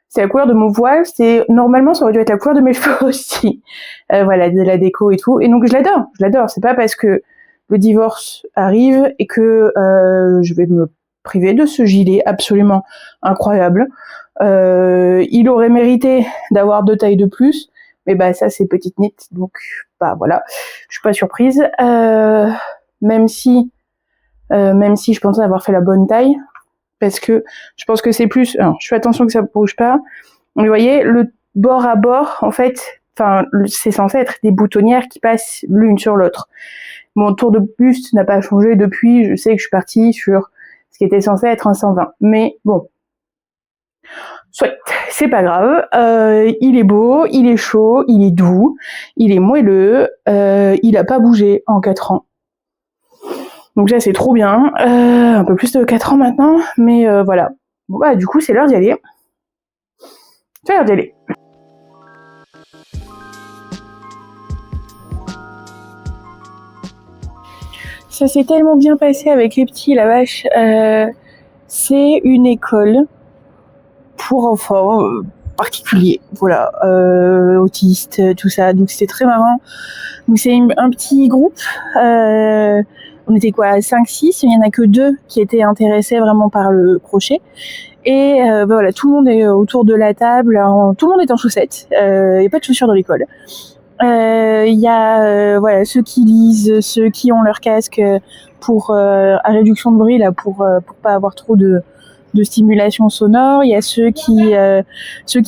C'est la couleur de mon voile. Normalement, ça aurait dû être la couleur de mes cheveux aussi. Voilà, de la déco et tout. Et donc je l'adore. C'est pas parce que le divorce arrive et que je vais me priver de ce gilet absolument incroyable. Il aurait mérité d'avoir 2 tailles de plus, mais bah ça c'est petite knit, donc bah voilà, je suis pas surprise. Même si je pensais avoir fait la bonne taille, parce que je pense que c'est plus. Alors, je fais attention que ça bouge pas. Vous voyez, le bord à bord, en fait, c'est censé être des boutonnières qui passent l'une sur l'autre. Mon tour de buste n'a pas changé depuis. Je sais que je suis partie sur ce qui était censé être un 120, mais bon. Soit, c'est pas grave. Il est beau, il est chaud, il est doux, il est moelleux. Il a pas bougé en 4 ans. Donc ça c'est trop bien. Un peu plus de 4 ans maintenant, mais voilà. Bon bah du coup c'est l'heure d'y aller. C'est l'heure d'y aller. Ça s'est tellement bien passé avec les petits, la vache. C'est une école pour enfants particuliers, voilà, autistes, tout ça. Donc c'était très marrant. Donc c'est un petit groupe. On était quoi, 5-6, il y en a que 2 qui étaient intéressés vraiment par le crochet. Et voilà, tout le monde est autour de la table, tout le monde est en chaussettes. Il n'y a pas de chaussures dans l'école. Il y a voilà, ceux qui lisent, ceux qui ont leur casque pour à réduction de bruit là, pour pas avoir trop de stimulation sonore. Il y a ceux qui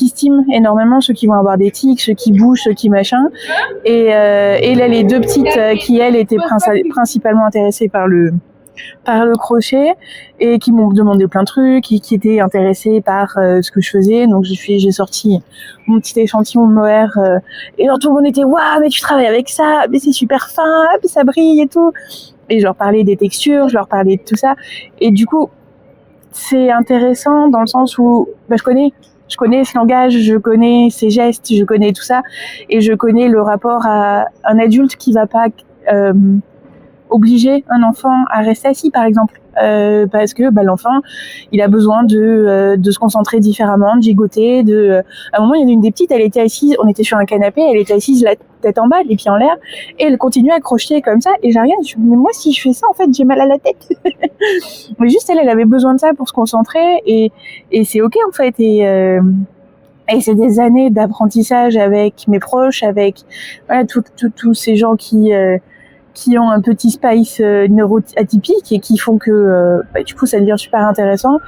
stiment énormément, ceux qui vont avoir des tics, ceux qui bougent, ceux qui machin. Et là, les 2 petites qui elles étaient principalement intéressées par le crochet et qui m'ont demandé plein de trucs et qui étaient intéressés par ce que je faisais. Donc j'ai sorti mon petit échantillon de mohair et alors tout le monde était waouh, mais tu travailles avec ça, mais c'est super fin, mais ça brille et tout. Et je leur parlais des textures, je leur parlais de tout ça. Et du coup, c'est intéressant dans le sens où bah, je connais ce langage, je connais ces gestes, je connais tout ça, et je connais le rapport à un adulte qui va pas obliger un enfant à rester assis, par exemple, parce que bah, l'enfant, il a besoin de se concentrer différemment, de gigoter. À un moment, il y en a une des petites, elle était assise, on était sur un canapé, elle était assise la tête en bas, les pieds en l'air, et elle continuait à crocheter comme ça. Et j'ai rien. Je me dis, mais moi, si je fais ça, en fait, j'ai mal à la tête. Mais juste, elle avait besoin de ça pour se concentrer, et c'est ok en fait. Et c'est des années d'apprentissage avec mes proches, avec voilà, tous ces gens qui ont un petit spice neuroatypique et qui font que bah, du coup ça devient super intéressant.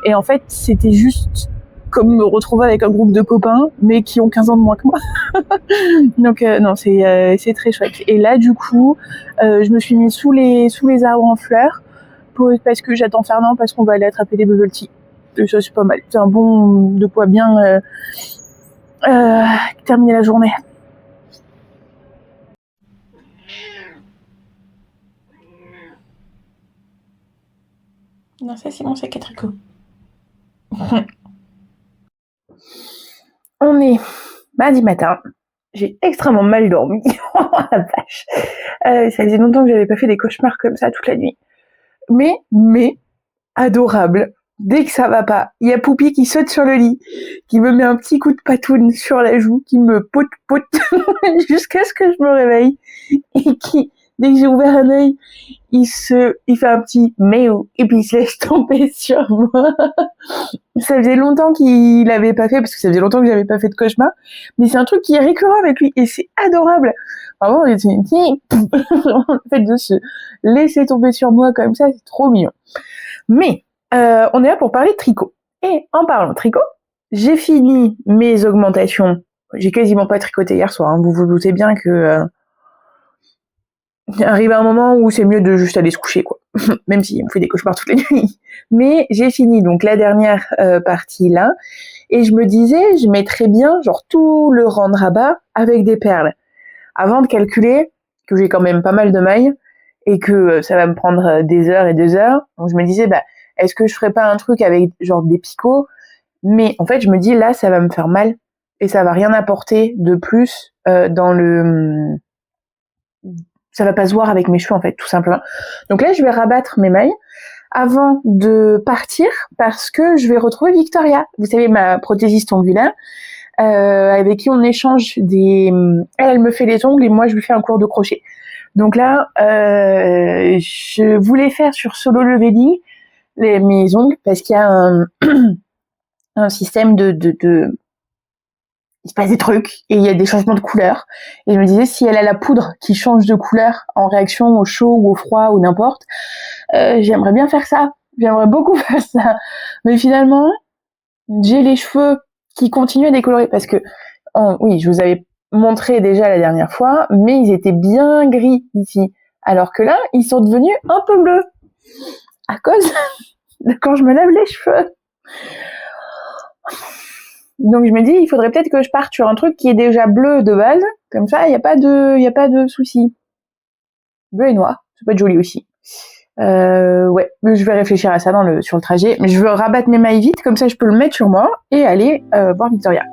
Et en fait c'était juste comme me retrouver avec un groupe de copains mais qui ont 15 ans de moins que moi. Donc non, c'est très chouette. Et là du coup je me suis mise sous les arbres en fleurs parce que j'attends Fernand parce qu'on va aller attraper des bubble tea. Et ça c'est pas mal, c'est un bon de quoi bien terminer la journée. Non, ça c'est mon sac à tricot. On est mardi matin. J'ai extrêmement mal dormi. Oh la vache. Ça faisait longtemps que j'avais pas fait des cauchemars comme ça toute la nuit. Mais adorable. Dès que ça va pas, il y a Poupie qui saute sur le lit, qui me met un petit coup de patoune sur la joue, qui me pote jusqu'à ce que je me réveille et qui, dès que j'ai ouvert un œil, il fait un petit méo et puis il se laisse tomber sur moi. Ça faisait longtemps qu'il l'avait pas fait parce que ça faisait longtemps que j'avais pas fait de cauchemar, mais c'est un truc qui est récurrent avec lui et c'est adorable. Vraiment, le fait de se laisser tomber sur moi comme ça, c'est trop mignon. Mais on est là pour parler de tricot. Et en parlant de tricot, j'ai fini mes augmentations. J'ai quasiment pas tricoté hier soir. Hein. Vous vous doutez bien que arrive un moment où c'est mieux de juste aller se coucher, quoi. Même si on fait des cauchemars toutes les nuits. Mais j'ai fini donc la dernière partie là. Et je me disais, je mettrais bien genre tout le rang de rabat avec des perles. Avant de calculer que j'ai quand même pas mal de mailles et que ça va me prendre des heures et des heures. Donc je me disais, bah, est-ce que je ferais pas un truc avec genre des picots? Mais en fait, je me dis, là, ça va me faire mal et ça va rien apporter de plus dans le ça va pas se voir avec mes cheveux en fait, tout simplement. Donc là, je vais rabattre mes mailles avant de partir parce que je vais retrouver Victoria. Vous savez, ma prothésiste ongulaire, avec qui on échange des... Elle me fait les ongles et moi, je lui fais un cours de crochet. Donc là, je voulais faire sur Solo Leveling mes ongles parce qu'il y a un système il se passe des trucs et il y a des changements de couleur. Et je me disais, si elle a la poudre qui change de couleur en réaction au chaud ou au froid ou n'importe, j'aimerais bien faire ça. J'aimerais beaucoup faire ça. Mais finalement, j'ai les cheveux qui continuent à décolorer parce que, oui, je vous avais montré déjà la dernière fois, mais ils étaient bien gris ici. Alors que là, ils sont devenus un peu bleus. À cause de quand je me lave les cheveux. Donc je me dis, il faudrait peut-être que je parte sur un truc qui est déjà bleu de base, comme ça, il n'y a pas de souci. Bleu et noir, ça peut être joli aussi. Ouais, je vais réfléchir à ça sur le trajet, mais je veux rabattre mes mailles vite, comme ça je peux le mettre sur moi et aller voir Victoria.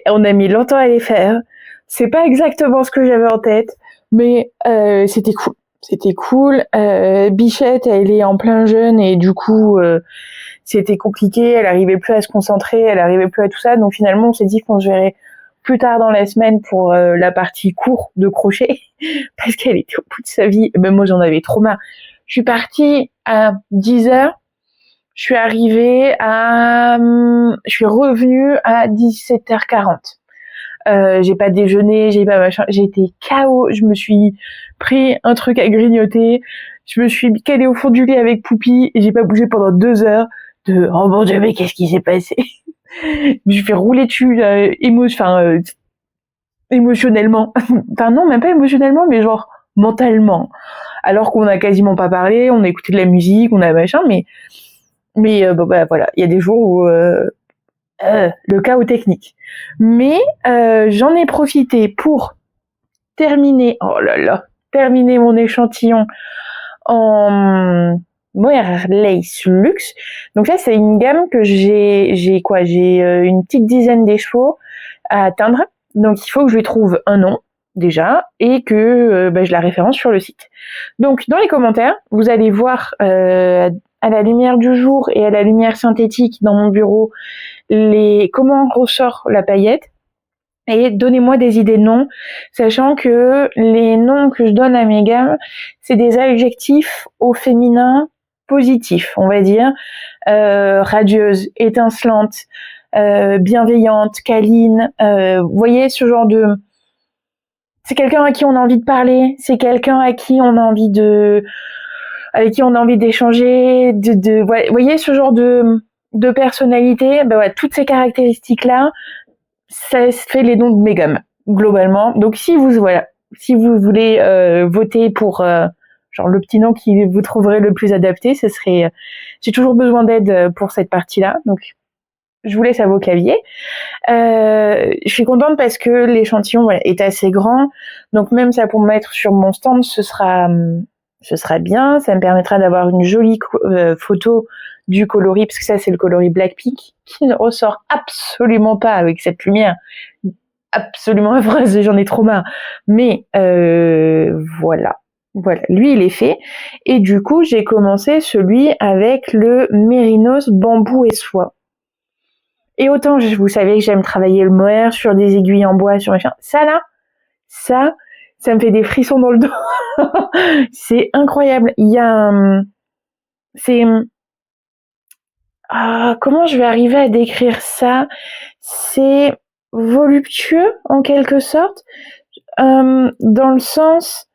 On a mis longtemps à les faire. C'est pas exactement ce que j'avais en tête, mais c'était cool. C'était cool. Bichette, elle est en plein jeûne et du coup, c'était compliqué. Elle arrivait plus à se concentrer, elle arrivait plus à tout ça. Donc finalement, on s'est dit qu'on se verrait plus tard dans la semaine pour la partie cours de crochet parce qu'elle était au bout de sa vie. Même moi, j'en avais trop marre. Je suis partie à 10h. Je suis revenue à 17h40. J'ai pas déjeuné, j'ai pas machin, j'ai été KO, je me suis pris un truc à grignoter, je me suis calée au fond du lit avec Poupie et j'ai pas bougé pendant 2 heures de oh mon Dieu, mais qu'est-ce qui s'est passé? Je fais rouler dessus émotionnellement. Enfin non, même pas émotionnellement, mais genre mentalement. Alors qu'on a quasiment pas parlé, on a écouté de la musique, on a machin, mais bon, bah, voilà, il y a des jours où le chaos technique. Mais j'en ai profité pour terminer mon échantillon en Mohair Lace Luxe. Donc là, c'est une gamme que j'ai une petite dizaine des chevaux à atteindre. Donc il faut que je lui trouve un nom déjà et que je la référence sur le site. Donc dans les commentaires, vous allez voir à la lumière du jour et à la lumière synthétique dans mon bureau comment ressort la paillette et donnez-moi des idées de noms, sachant que les noms que je donne à mes gammes, c'est des adjectifs au féminin positif, on va dire, radieuse, étincelante, bienveillante, câline, vous voyez ce genre de... C'est quelqu'un à qui on a envie de parler, c'est quelqu'un à qui on a envie avec qui on a envie d'échanger, vous voyez ce genre de personnalité, toutes ces caractéristiques-là, ça fait les noms de mes gammes, globalement. Donc si vous voulez voter pour genre le petit nom qui vous trouverez le plus adapté, ce serait... j'ai toujours besoin d'aide pour cette partie-là, donc je vous laisse à vos claviers. Je suis contente parce que l'échantillon est assez grand, donc même ça pour me mettre sur mon stand, ce sera bien, ça me permettra d'avoir une jolie photo du coloris, parce que ça c'est le coloris Blackpink, qui ne ressort absolument pas avec cette lumière, absolument affreuse, j'en ai trop marre, mais voilà, lui il est fait, et du coup j'ai commencé celui avec le Mérinos bambou et soie, et autant vous savez que j'aime travailler le mohair sur des aiguilles en bois, sur machin, ça me fait des frissons dans le dos. C'est incroyable. Il y a comment je vais arriver à décrire ça? C'est voluptueux en quelque sorte, dans le sens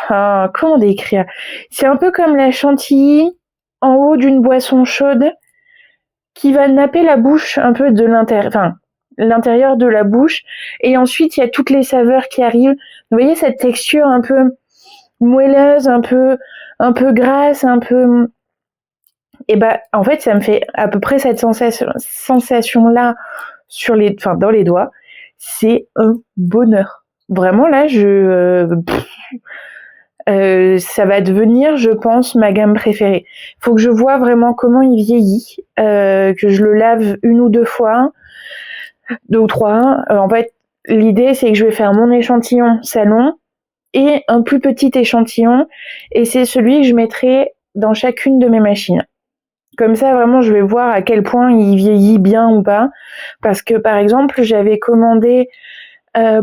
comment décrire? C'est un peu comme la chantilly en haut d'une boisson chaude qui va napper la bouche un peu de l'intérieur de la bouche, et ensuite il y a toutes les saveurs qui arrivent. Vous voyez cette texture un peu moelleuse, un peu grasse, un peu... Et en fait ça me fait à peu près cette sensation là dans les doigts, c'est un bonheur. Vraiment là, ça va devenir, je pense, ma gamme préférée. Faut que je vois vraiment comment il vieillit, que je le lave 1 ou 2 fois, 2 ou 3. En fait, l'idée c'est que je vais faire mon échantillon salon et un plus petit échantillon, et c'est celui que je mettrai dans chacune de mes machines. Comme ça, vraiment, je vais voir à quel point il vieillit bien ou pas. Parce que, par exemple, j'avais commandé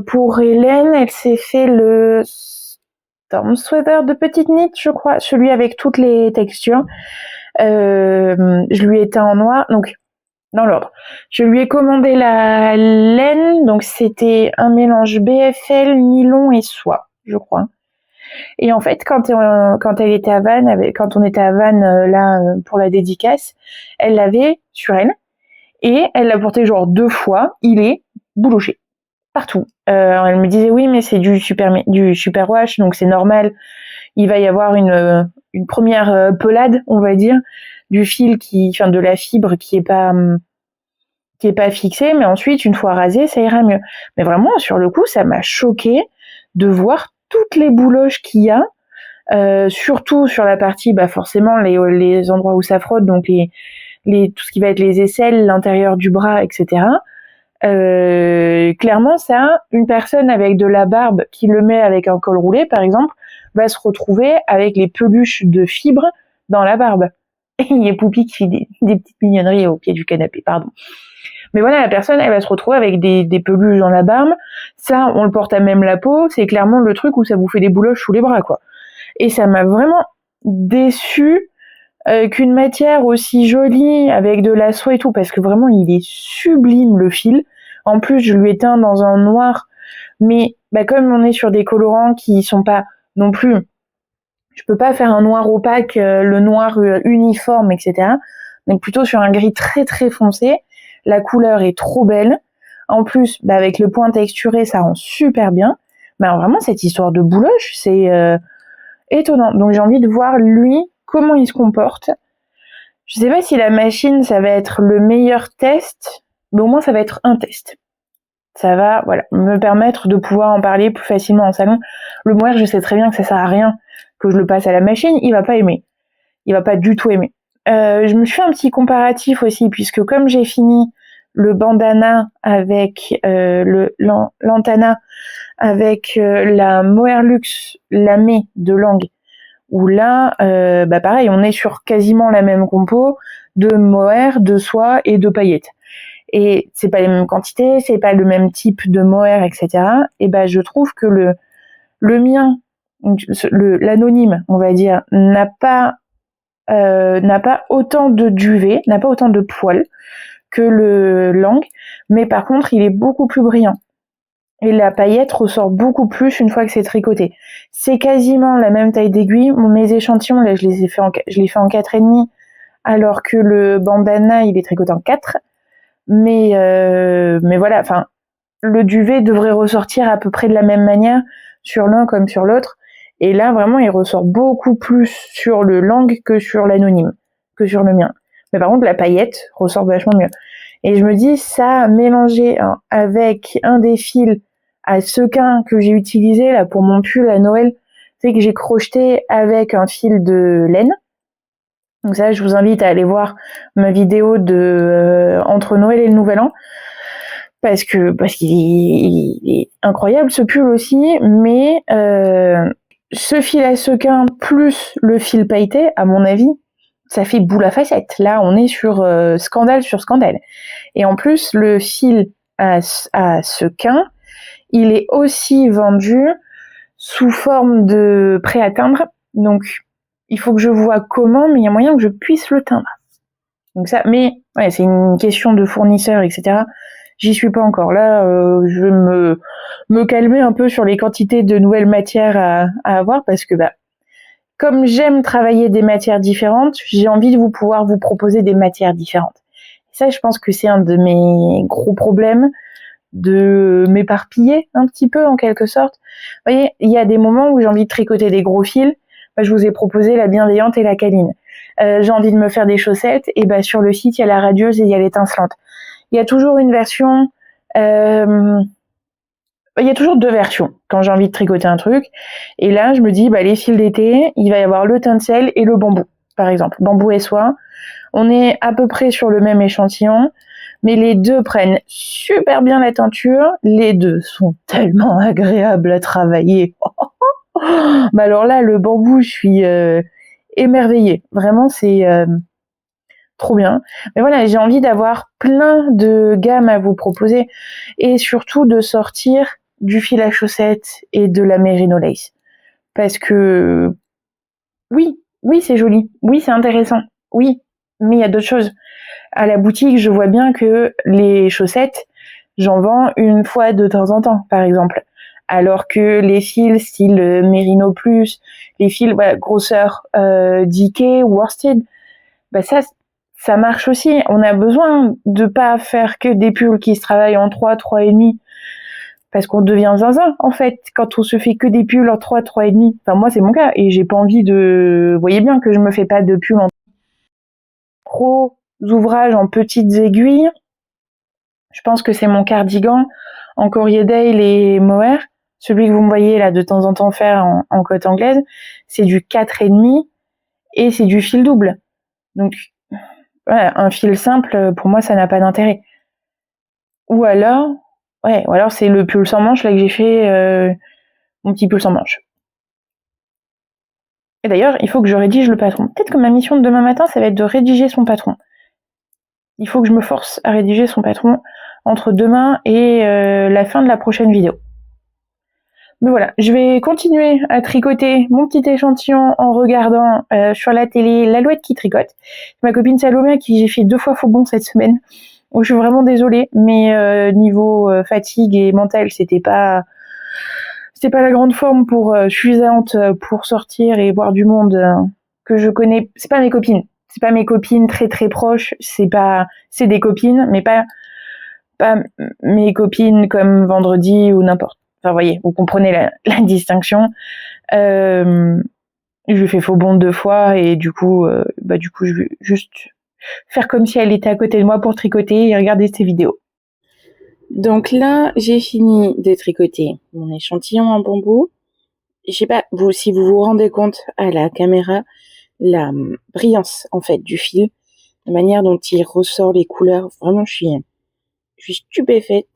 pour Hélène, elle s'est fait le Storm Sweater de petite knit, je crois, celui avec toutes les textures. Je lui ai teint en noir, donc dans l'ordre. Je lui ai commandé la laine, donc c'était un mélange BFL, nylon et soie, je crois. Et en fait, quand elle était à Vannes, quand on était à Vannes là pour la dédicace, elle l'avait sur elle et elle l'a porté genre 2 fois. Il est bouloché partout. Elle me disait oui, mais c'est du superwash, donc c'est normal. Il va y avoir une première pelade, on va dire, du fil de la fibre qui est pas fixée, mais ensuite une fois rasé, ça ira mieux. Mais vraiment, sur le coup, ça m'a choquée de voir toutes les bouloches qu'il y a, surtout sur la partie, forcément les endroits où ça frotte, donc tout ce qui va être les aisselles, l'intérieur du bras, etc. Clairement, ça, une personne avec de la barbe qui le met avec un col roulé, par exemple, va se retrouver avec les peluches de fibres dans la barbe. Et il y a Poupie qui fait des petites mignonneries au pied du canapé, pardon. Mais voilà, la personne, elle va se retrouver avec des peluches dans la barbe. Ça, on le porte à même la peau. C'est clairement le truc où ça vous fait des bouloches sous les bras, quoi. Et ça m'a vraiment déçue qu'une matière aussi jolie, avec de la soie et tout, parce que vraiment, il est sublime, le fil. En plus, je lui ai teint dans un noir. Mais comme on est sur des colorants qui sont pas non plus... Je peux pas faire un noir opaque, le noir uniforme, etc. Donc plutôt sur un gris très très foncé. La couleur est trop belle. En plus, avec le point texturé, ça rend super bien. Mais alors vraiment, cette histoire de bouloche, c'est étonnant. Donc j'ai envie de voir, lui, comment il se comporte. Je sais pas si la machine, ça va être le meilleur test, mais au moins ça va être un test. Ça va, me permettre de pouvoir en parler plus facilement en salon. Le mohair, je sais très bien que ça sert à rien que je le passe à la machine, il va pas aimer. Il va pas du tout aimer. Je me suis fait un petit comparatif aussi, puisque comme j'ai fini le bandana avec l'antana avec la Mohair Luxe lamée de Langue, où là, pareil, on est sur quasiment la même compo de mohair, de soie et de paillettes. Et c'est pas les mêmes quantités, c'est pas le même type de mohair, etc. Et je trouve que le mien, l'anonyme, on va dire, n'a pas autant de duvet, n'a pas autant de poils que le Langue, mais par contre, il est beaucoup plus brillant. Et la paillette ressort beaucoup plus une fois que c'est tricoté. C'est quasiment la même taille d'aiguille. Mes échantillons, là, je l'ai fait en 4,5, alors que le bandana, il est tricoté en 4. Mais voilà, le duvet devrait ressortir à peu près de la même manière sur l'un comme sur l'autre. Et là, vraiment, il ressort beaucoup plus sur le Langue que sur l'anonyme, que sur le mien. Mais par contre, la paillette ressort vachement mieux. Et je me dis, ça, mélangé avec un des fils à sequin que j'ai utilisé là pour mon pull à Noël, c'est que j'ai crocheté avec un fil de laine. Donc ça, je vous invite à aller voir ma vidéo de entre Noël et le Nouvel An, parce qu'il est incroyable ce pull aussi. Mais ce fil à sequin plus le fil pailleté, à mon avis, ça fait boule à facettes. Là, on est sur scandale sur scandale. Et en plus, le fil à sequin, il est aussi vendu sous forme de prêt à teindre. Donc, il faut que je vois comment, mais il y a moyen que je puisse le teindre. Donc ça, mais c'est une question de fournisseur, etc. J'y suis pas encore. Là, je vais me calmer un peu sur les quantités de nouvelles matières à avoir, parce que comme j'aime travailler des matières différentes, j'ai envie de pouvoir vous proposer des matières différentes. Et ça, je pense que c'est un de mes gros problèmes, de m'éparpiller un petit peu en quelque sorte. Vous voyez, il y a des moments où j'ai envie de tricoter des gros fils. Je vous ai proposé la bienveillante et la câline. J'ai envie de me faire des chaussettes, et sur le site il y a la radieuse et il y a l'étincelante. Il y a toujours une version il y a toujours 2 versions quand j'ai envie de tricoter un truc. Et là, je me dis, les fils d'été, il va y avoir le tencel et le bambou, par exemple. Bambou et soie. On est à peu près sur le même échantillon, mais les 2 prennent super bien la teinture. Les 2 sont tellement agréables à travailler. Alors là, le bambou, je suis émerveillée. Vraiment, c'est trop bien. Mais voilà, j'ai envie d'avoir plein de gammes à vous proposer et surtout de sortir du fil à chaussettes et de la Merino Lace. Parce que oui, c'est joli, oui, c'est intéressant, oui, mais il y a d'autres choses. À la boutique, je vois bien que les chaussettes, j'en vends une fois de temps en temps, par exemple. Alors que les fils style Merino Plus, les fils grosseur Dikay ou Worsted, ça marche aussi. On a besoin de pas faire que des pulls qui se travaillent en 3,5, parce qu'on devient zinzin, en fait, quand on se fait que des pulls en 3,5. Enfin, moi, c'est mon cas, et j'ai pas envie de... Vous voyez bien que je me fais pas de pulls en gros ouvrages en petites aiguilles. Je pense que c'est mon cardigan en Corriedale et Mohair. Celui que vous me voyez là de temps en temps faire en cotte anglaise, c'est du 4,5 et c'est du fil double. Donc, voilà, un fil simple, pour moi, ça n'a pas d'intérêt. Ou alors c'est le pull sans manche là que j'ai fait, mon petit pull sans manche. Et d'ailleurs, il faut que je rédige le patron. Peut-être que ma mission de demain matin, ça va être de rédiger son patron. Il faut que je me force à rédiger son patron entre demain et la fin de la prochaine vidéo. Mais voilà, je vais continuer à tricoter mon petit échantillon en regardant sur la télé l'Alouette qui tricote. Ma copine Salomé à qui j'ai fait 2 fois faux bond cette semaine. Je suis vraiment désolée, mais niveau fatigue et mental, c'était pas la grande forme pour suffisante pour sortir et voir du monde que je connais. C'est pas mes copines très très proches, c'est des copines, mais pas mes copines comme vendredi ou n'importe. Enfin, voyez, vous comprenez la distinction. Je fais faux bond 2 fois et du coup, je vais juste faire comme si elle était à côté de moi pour tricoter et regarder ces vidéos. Donc là, j'ai fini de tricoter mon échantillon en bambou. Je sais pas si vous vous rendez compte à la caméra, la brillance en fait du fil, la manière dont il ressort les couleurs. Vraiment, je suis stupéfaite.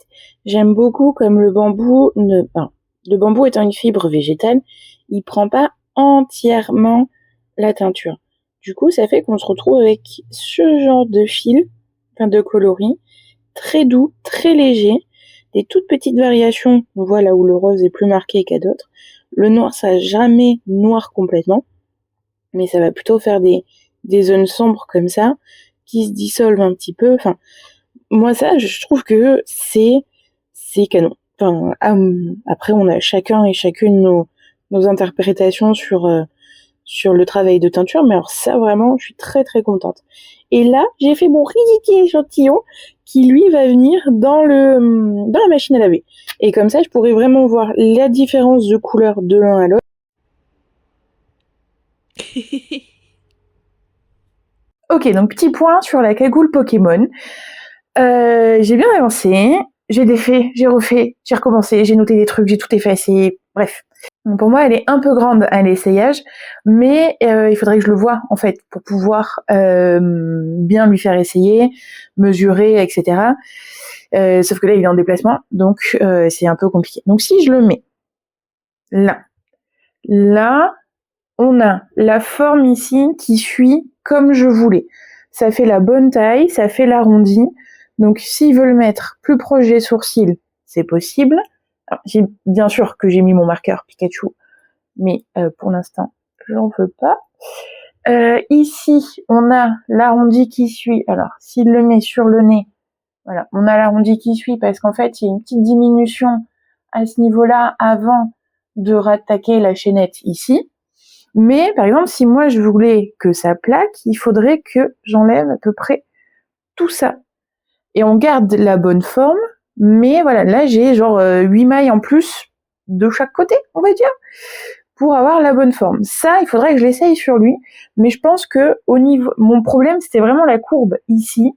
J'aime beaucoup comme le bambou le bambou étant une fibre végétale, il prend pas entièrement la teinture. Du coup, ça fait qu'on se retrouve avec ce genre de fil, de coloris, très doux, très léger, des toutes petites variations. On voit là où le rose est plus marqué qu'à d'autres. Le noir, ça n'a jamais noir complètement, mais ça va plutôt faire des zones sombres comme ça, qui se dissolvent un petit peu. Enfin, moi, ça, je trouve que c'est canon. Enfin, après, on a chacun et chacune nos interprétations sur le travail de teinture, mais alors ça, vraiment, je suis très très contente. Et là, j'ai fait mon ridicule échantillon qui, lui, va venir dans la machine à laver. Et comme ça, je pourrais vraiment voir la différence de couleur de l'un à l'autre. Ok, donc petit point sur la cagoule Pokémon. J'ai bien avancé, j'ai défait, j'ai refait, j'ai recommencé, j'ai noté des trucs, j'ai tout effacé, bref. Donc pour moi, elle est un peu grande à l'essayage, mais il faudrait que je le voie, en fait, pour pouvoir bien lui faire essayer, mesurer, etc. Sauf que là, il est en déplacement, donc c'est un peu compliqué. Donc si je le mets là, on a la forme ici qui suit comme je voulais. Ça fait la bonne taille, ça fait l'arrondi. Donc s'il veut le mettre plus proche des sourcils, c'est possible. Alors, bien sûr que j'ai mis mon marqueur Pikachu, mais pour l'instant, j'en veux pas. Ici, on a l'arrondi qui suit. Alors, s'il le met sur le nez, voilà, on a l'arrondi qui suit parce qu'en fait, il y a une petite diminution à ce niveau-là avant de rattaquer la chaînette ici. Mais par exemple, si moi je voulais que ça plaque, il faudrait que j'enlève à peu près tout ça. Et on garde la bonne forme, mais voilà, là j'ai genre 8 mailles en plus de chaque côté, on va dire, pour avoir la bonne forme. Ça, il faudrait que je l'essaye sur lui, mais je pense que au niveau, mon problème c'était vraiment la courbe ici.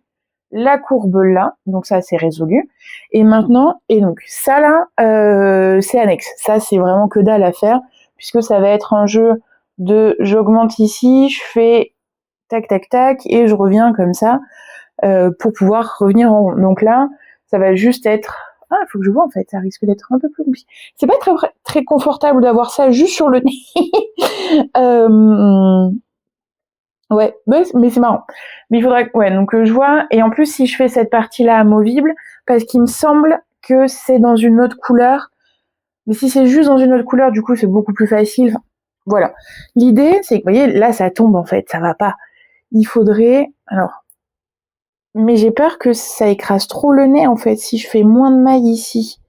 la courbe là, donc ça c'est résolu. Et maintenant, et donc ça là, c'est annexe. Ça c'est vraiment que dalle à faire, puisque ça va être un jeu de j'augmente ici, je fais tac tac tac, et je reviens comme ça pour pouvoir revenir en rond. Donc là, ça va juste être... Ah, il faut que je vois en fait, ça risque d'être un peu plus compliqué. C'est pas très confortable d'avoir ça juste sur le nez. Ouais, mais c'est marrant. Mais il faudrait que, ouais, donc je vois, et en plus si je fais cette partie-là amovible, parce qu'il me semble que c'est dans une autre couleur, mais si c'est juste dans une autre couleur, du coup c'est beaucoup plus facile. Enfin, voilà. L'idée, c'est que, vous voyez, là ça tombe en fait, ça va pas. Il faudrait, alors, mais j'ai peur que ça écrase trop le nez en fait, si je fais moins de mailles ici.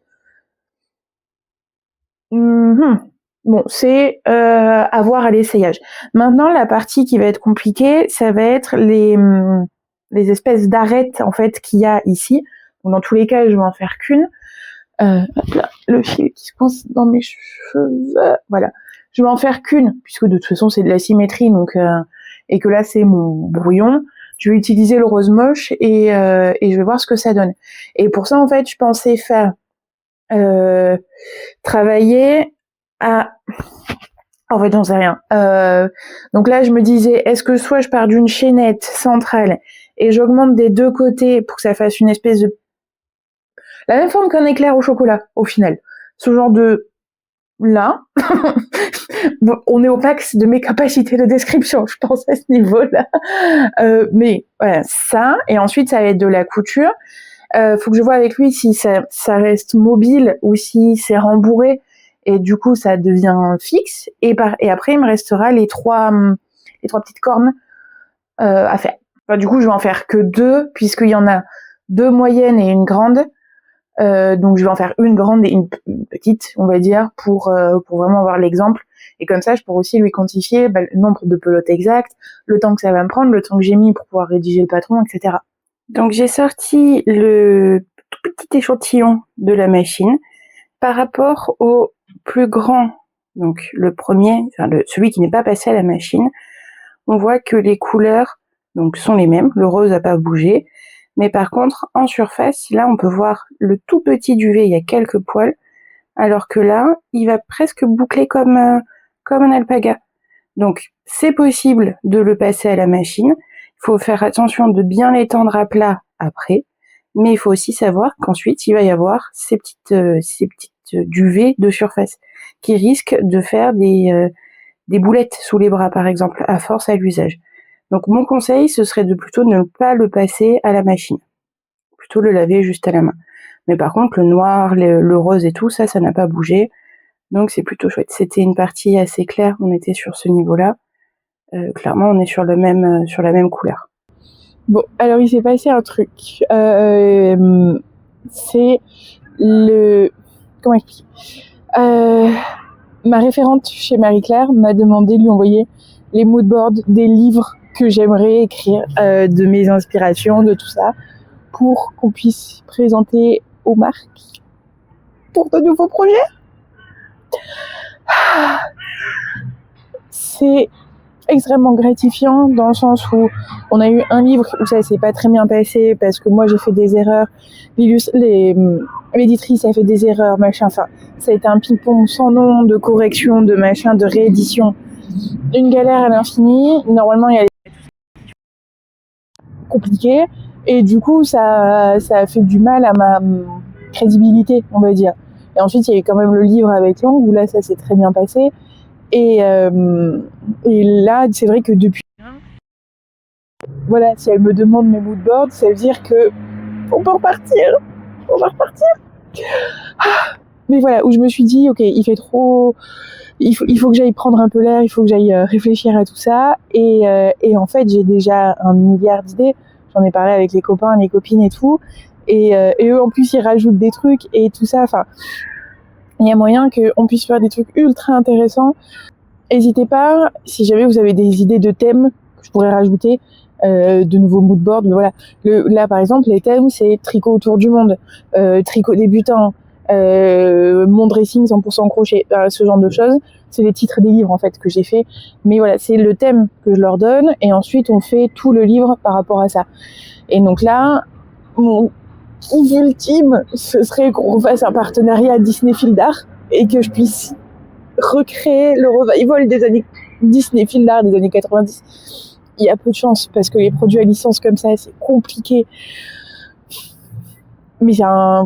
Bon, c'est à voir à l'essayage. Maintenant, la partie qui va être compliquée, ça va être les espèces d'arêtes en fait qu'il y a ici. Donc, dans tous les cas, je vais en faire qu'une. Hop là, le fil qui se coince dans mes cheveux. Voilà. Je vais en faire qu'une, puisque de toute façon c'est de la symétrie, donc et que là c'est mon brouillon. Je vais utiliser le rose moche et je vais voir ce que ça donne. Et pour ça, en fait, je pensais faire travailler à... En fait, j'en sais rien. Donc là, je me disais, est-ce que soit je pars d'une chaînette centrale et j'augmente des deux côtés pour que ça fasse une espèce de... La même forme qu'un éclair au chocolat, au final. Ce genre de... Là, bon, on est au max de mes capacités de description, je pense, à ce niveau-là. Mais voilà, ça, et ensuite, ça va être de la couture. Faut que je vois avec lui si ça reste mobile ou si c'est rembourré et du coup ça devient fixe et après il me restera les trois petites cornes à faire. Enfin, du coup je vais en faire que deux puisqu'il y en a deux moyennes et une grande, donc je vais en faire une grande et une petite, on va dire, pour vraiment avoir l'exemple, et comme ça je pourrais aussi lui quantifier le nombre de pelotes exact, le temps que ça va me prendre, le temps que j'ai mis pour pouvoir rédiger le patron, etc. Donc j'ai sorti le tout petit échantillon de la machine par rapport au plus grand, donc le premier, celui qui n'est pas passé à la machine. On voit que les couleurs donc sont les mêmes, le rose n'a pas bougé, mais par contre en surface, là on peut voir le tout petit duvet, il y a quelques poils, alors que là il va presque boucler comme un alpaga. Donc c'est possible de le passer à la machine. Il faut faire attention de bien l'étendre à plat après, mais il faut aussi savoir qu'ensuite il va y avoir ces petites duvets de surface qui risquent de faire des boulettes sous les bras par exemple à force à l'usage. Donc mon conseil ce serait de plutôt ne pas le passer à la machine, plutôt le laver juste à la main. Mais par contre le noir, le rose et tout ça n'a pas bougé, donc c'est plutôt chouette. C'était une partie assez claire, on était sur ce niveau-là. Clairement, on est sur la même couleur. Bon, alors il s'est passé un truc. C'est le... Comment expliquer ma référente chez Marie-Claire m'a demandé de lui envoyer les moodboards des livres que j'aimerais écrire, de mes inspirations, de tout ça, pour qu'on puisse présenter aux marques pour de nouveaux projets. C'est extrêmement gratifiant dans le sens où on a eu un livre où ça s'est pas très bien passé parce que moi j'ai fait des erreurs, l'éditrice a fait des erreurs, machin, enfin ça a été un ping-pong sans nom de correction, de machin, de réédition, une galère à l'infini. Normalement il y a compliqué et du coup ça a fait du mal à ma crédibilité, on va dire. Et ensuite il y a eu quand même le livre avec l'angle où là ça s'est très bien passé. Et là, c'est vrai que depuis... Voilà, si elle me demande mes moodboards, ça veut dire que on peut repartir. On va repartir. Mais voilà, où je me suis dit, ok, il fait trop... Il faut que j'aille prendre un peu l'air, il faut que j'aille réfléchir à tout ça. Et en fait, j'ai déjà un milliard d'idées. J'en ai parlé avec les copains, les copines et tout. Et eux, en plus, ils rajoutent des trucs et tout ça. Enfin, il y a moyen qu'on puisse faire des trucs ultra intéressants. N'hésitez pas, si jamais vous avez des idées de thèmes que je pourrais rajouter, de nouveaux moodboards, mais voilà. Là, par exemple, les thèmes, c'est tricot autour du monde, tricot débutant, mon dressing 100% crochet, ce genre de choses. C'est les titres des livres, en fait, que j'ai fait. Mais voilà, c'est le thème que je leur donne, et ensuite, on fait tout le livre par rapport à ça. Et donc là, mon kiff ultime, ce serait qu'on fasse un partenariat Disney Fil d'Art et que je puisse recréer le revival des années Disney Fil d'Art des années 90. Il y a peu de chance parce que les produits à licence comme ça, c'est compliqué. Mais c'est un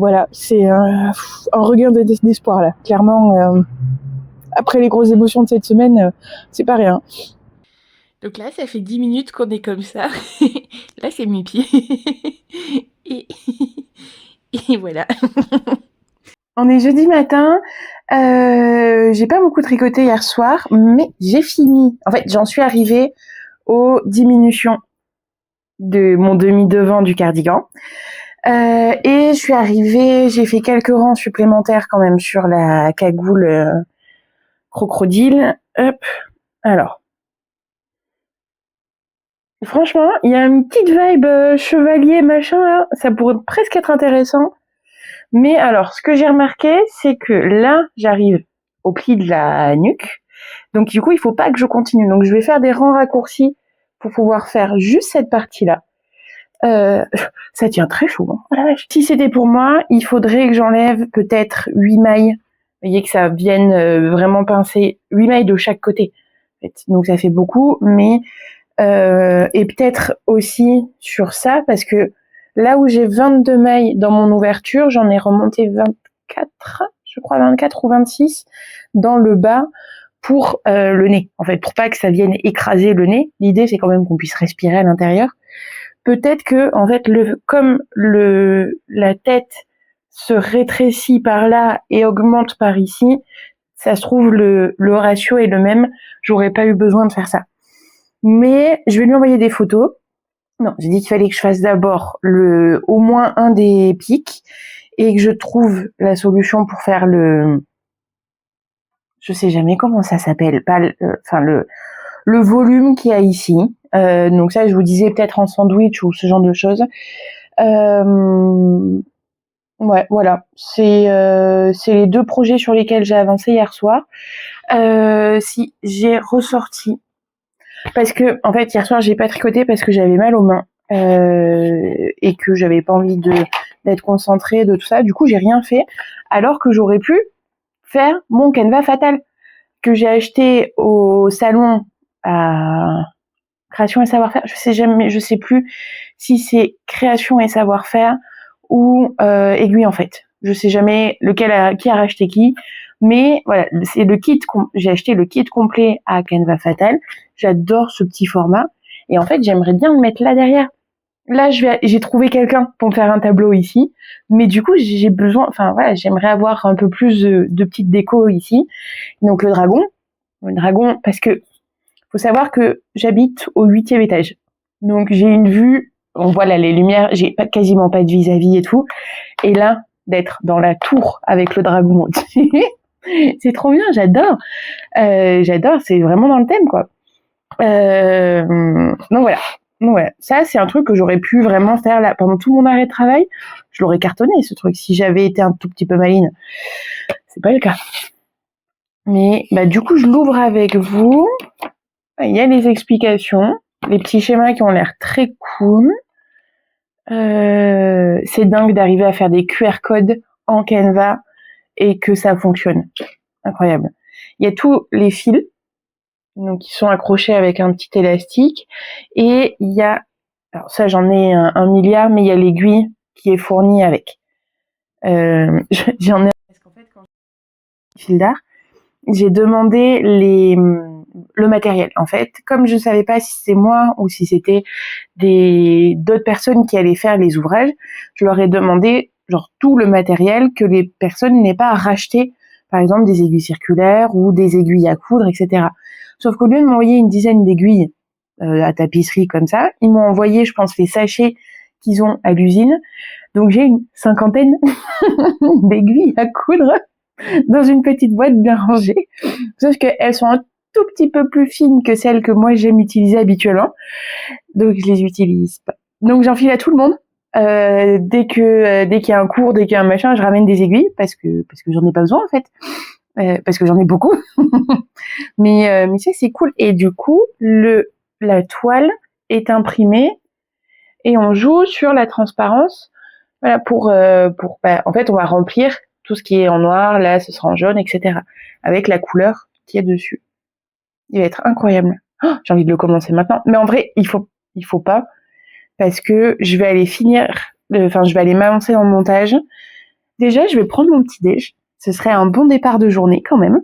regain d'espoir là. Clairement, après les grosses émotions de cette semaine, c'est pas rien. Donc là, ça fait 10 minutes qu'on est comme ça. Là, c'est mes pieds. Et, et voilà. On est jeudi matin. J'ai pas beaucoup tricoté hier soir, mais j'ai fini. En fait, j'en suis arrivée aux diminutions de mon demi-devant du cardigan. Et je suis arrivée, j'ai fait quelques rangs supplémentaires quand même sur la cagoule crocodile. Hop. Alors. Franchement, il y a une petite vibe chevalier machin là, ça pourrait presque être intéressant. Mais alors, ce que j'ai remarqué, c'est que là, j'arrive au pli de la nuque. Donc du coup, il faut pas que je continue. Donc je vais faire des rangs raccourcis pour pouvoir faire juste cette partie-là. Ça tient très chaud. Hein. Oh la vache. Si c'était pour moi, il faudrait que j'enlève peut-être 8 mailles. Vous voyez que ça vienne vraiment pincer 8 mailles de chaque côté. En fait. Donc ça fait beaucoup, mais et peut-être aussi sur ça, parce que là où j'ai 22 mailles dans mon ouverture, j'en ai remonté 24, je crois 24 ou 26 dans le bas pour le nez. En fait, pour pas que ça vienne écraser le nez. L'idée, c'est quand même qu'on puisse respirer à l'intérieur. Peut-être que, en fait, comme la tête se rétrécit par là et augmente par ici, ça se trouve, le ratio est le même. J'aurais pas eu besoin de faire ça. Mais je vais lui envoyer des photos. Non, j'ai dit qu'il fallait que je fasse d'abord au moins un des pics et que je trouve la solution pour faire je sais jamais comment ça s'appelle, pas le volume qu'il y a ici. Donc ça, je vous disais peut-être en sandwich ou ce genre de choses. Ouais, voilà. C'est les deux projets sur lesquels j'ai avancé hier soir. Si j'ai ressorti. Parce que, en fait, hier soir, j'ai pas tricoté parce que j'avais mal aux mains et que j'avais pas envie d'être concentrée, de tout ça. Du coup, j'ai rien fait, alors que j'aurais pu faire mon canevas fatal que j'ai acheté au salon à Création et Savoir-faire. Je sais plus si c'est Création et Savoir-faire ou Aiguille en fait. Je sais jamais qui a racheté qui. Mais voilà, c'est le kit. J'ai acheté le kit complet à Canva Fatal. J'adore ce petit format. Et en fait, j'aimerais bien le mettre là derrière. Là, j'ai trouvé quelqu'un pour me faire un tableau ici. Mais du coup, j'ai besoin, enfin voilà, j'aimerais avoir un peu plus de petites décos ici. Donc le dragon, parce que faut savoir que j'habite au 8e étage. Donc j'ai une vue, on voit là les lumières, j'ai quasiment pas de vis-à-vis et tout. Et là, d'être dans la tour avec le dragon au-dessus, c'est trop bien, j'adore. J'adore, c'est vraiment dans le thème, quoi. Donc voilà. Ça, c'est un truc que j'aurais pu vraiment faire là pendant tout mon arrêt de travail. Je l'aurais cartonné, ce truc, si j'avais été un tout petit peu maline. C'est pas le cas. Mais du coup, je l'ouvre avec vous. Il y a les explications, les petits schémas qui ont l'air très cool. C'est dingue d'arriver à faire des QR codes en Canva et que ça fonctionne. Incroyable. Il y a tous les fils donc qui sont accrochés avec un petit élastique et il y a, alors ça j'en ai un milliard, mais il y a l'aiguille qui est fournie avec. J'en ai parce qu'en fait quand j'ai fil d'art, j'ai demandé le matériel. En fait, comme je savais pas si c'est moi ou si c'était d'autres personnes qui allaient faire les ouvrages, je leur ai demandé genre tout le matériel que les personnes n'aient pas à racheter, par exemple des aiguilles circulaires ou des aiguilles à coudre, etc. Sauf qu'au lieu de m'envoyer une dizaine d'aiguilles à tapisserie comme ça, ils m'ont envoyé, je pense, les sachets qu'ils ont à l'usine. Donc j'ai une 50aine d'aiguilles à coudre dans une petite boîte bien rangée. Sauf qu'elles sont un tout petit peu plus fines que celles que moi j'aime utiliser habituellement. Donc je les utilise pas. Donc j'enfile à tout le monde. Dès qu'il y a un cours, dès qu'il y a un machin, je ramène des aiguilles parce que j'en ai pas besoin en fait. Parce que j'en ai beaucoup. mais ça c'est cool. Et du coup, la toile est imprimée et on joue sur la transparence Voilà, en fait, on va remplir tout ce qui est en noir, là, ce sera en jaune, etc. Avec la couleur qui est dessus. Il va être incroyable. Oh, j'ai envie de le commencer maintenant. Mais en vrai, il faut pas, parce que je vais aller je vais aller m'avancer dans le montage. Déjà, je vais prendre mon petit déj. Ce serait un bon départ de journée quand même.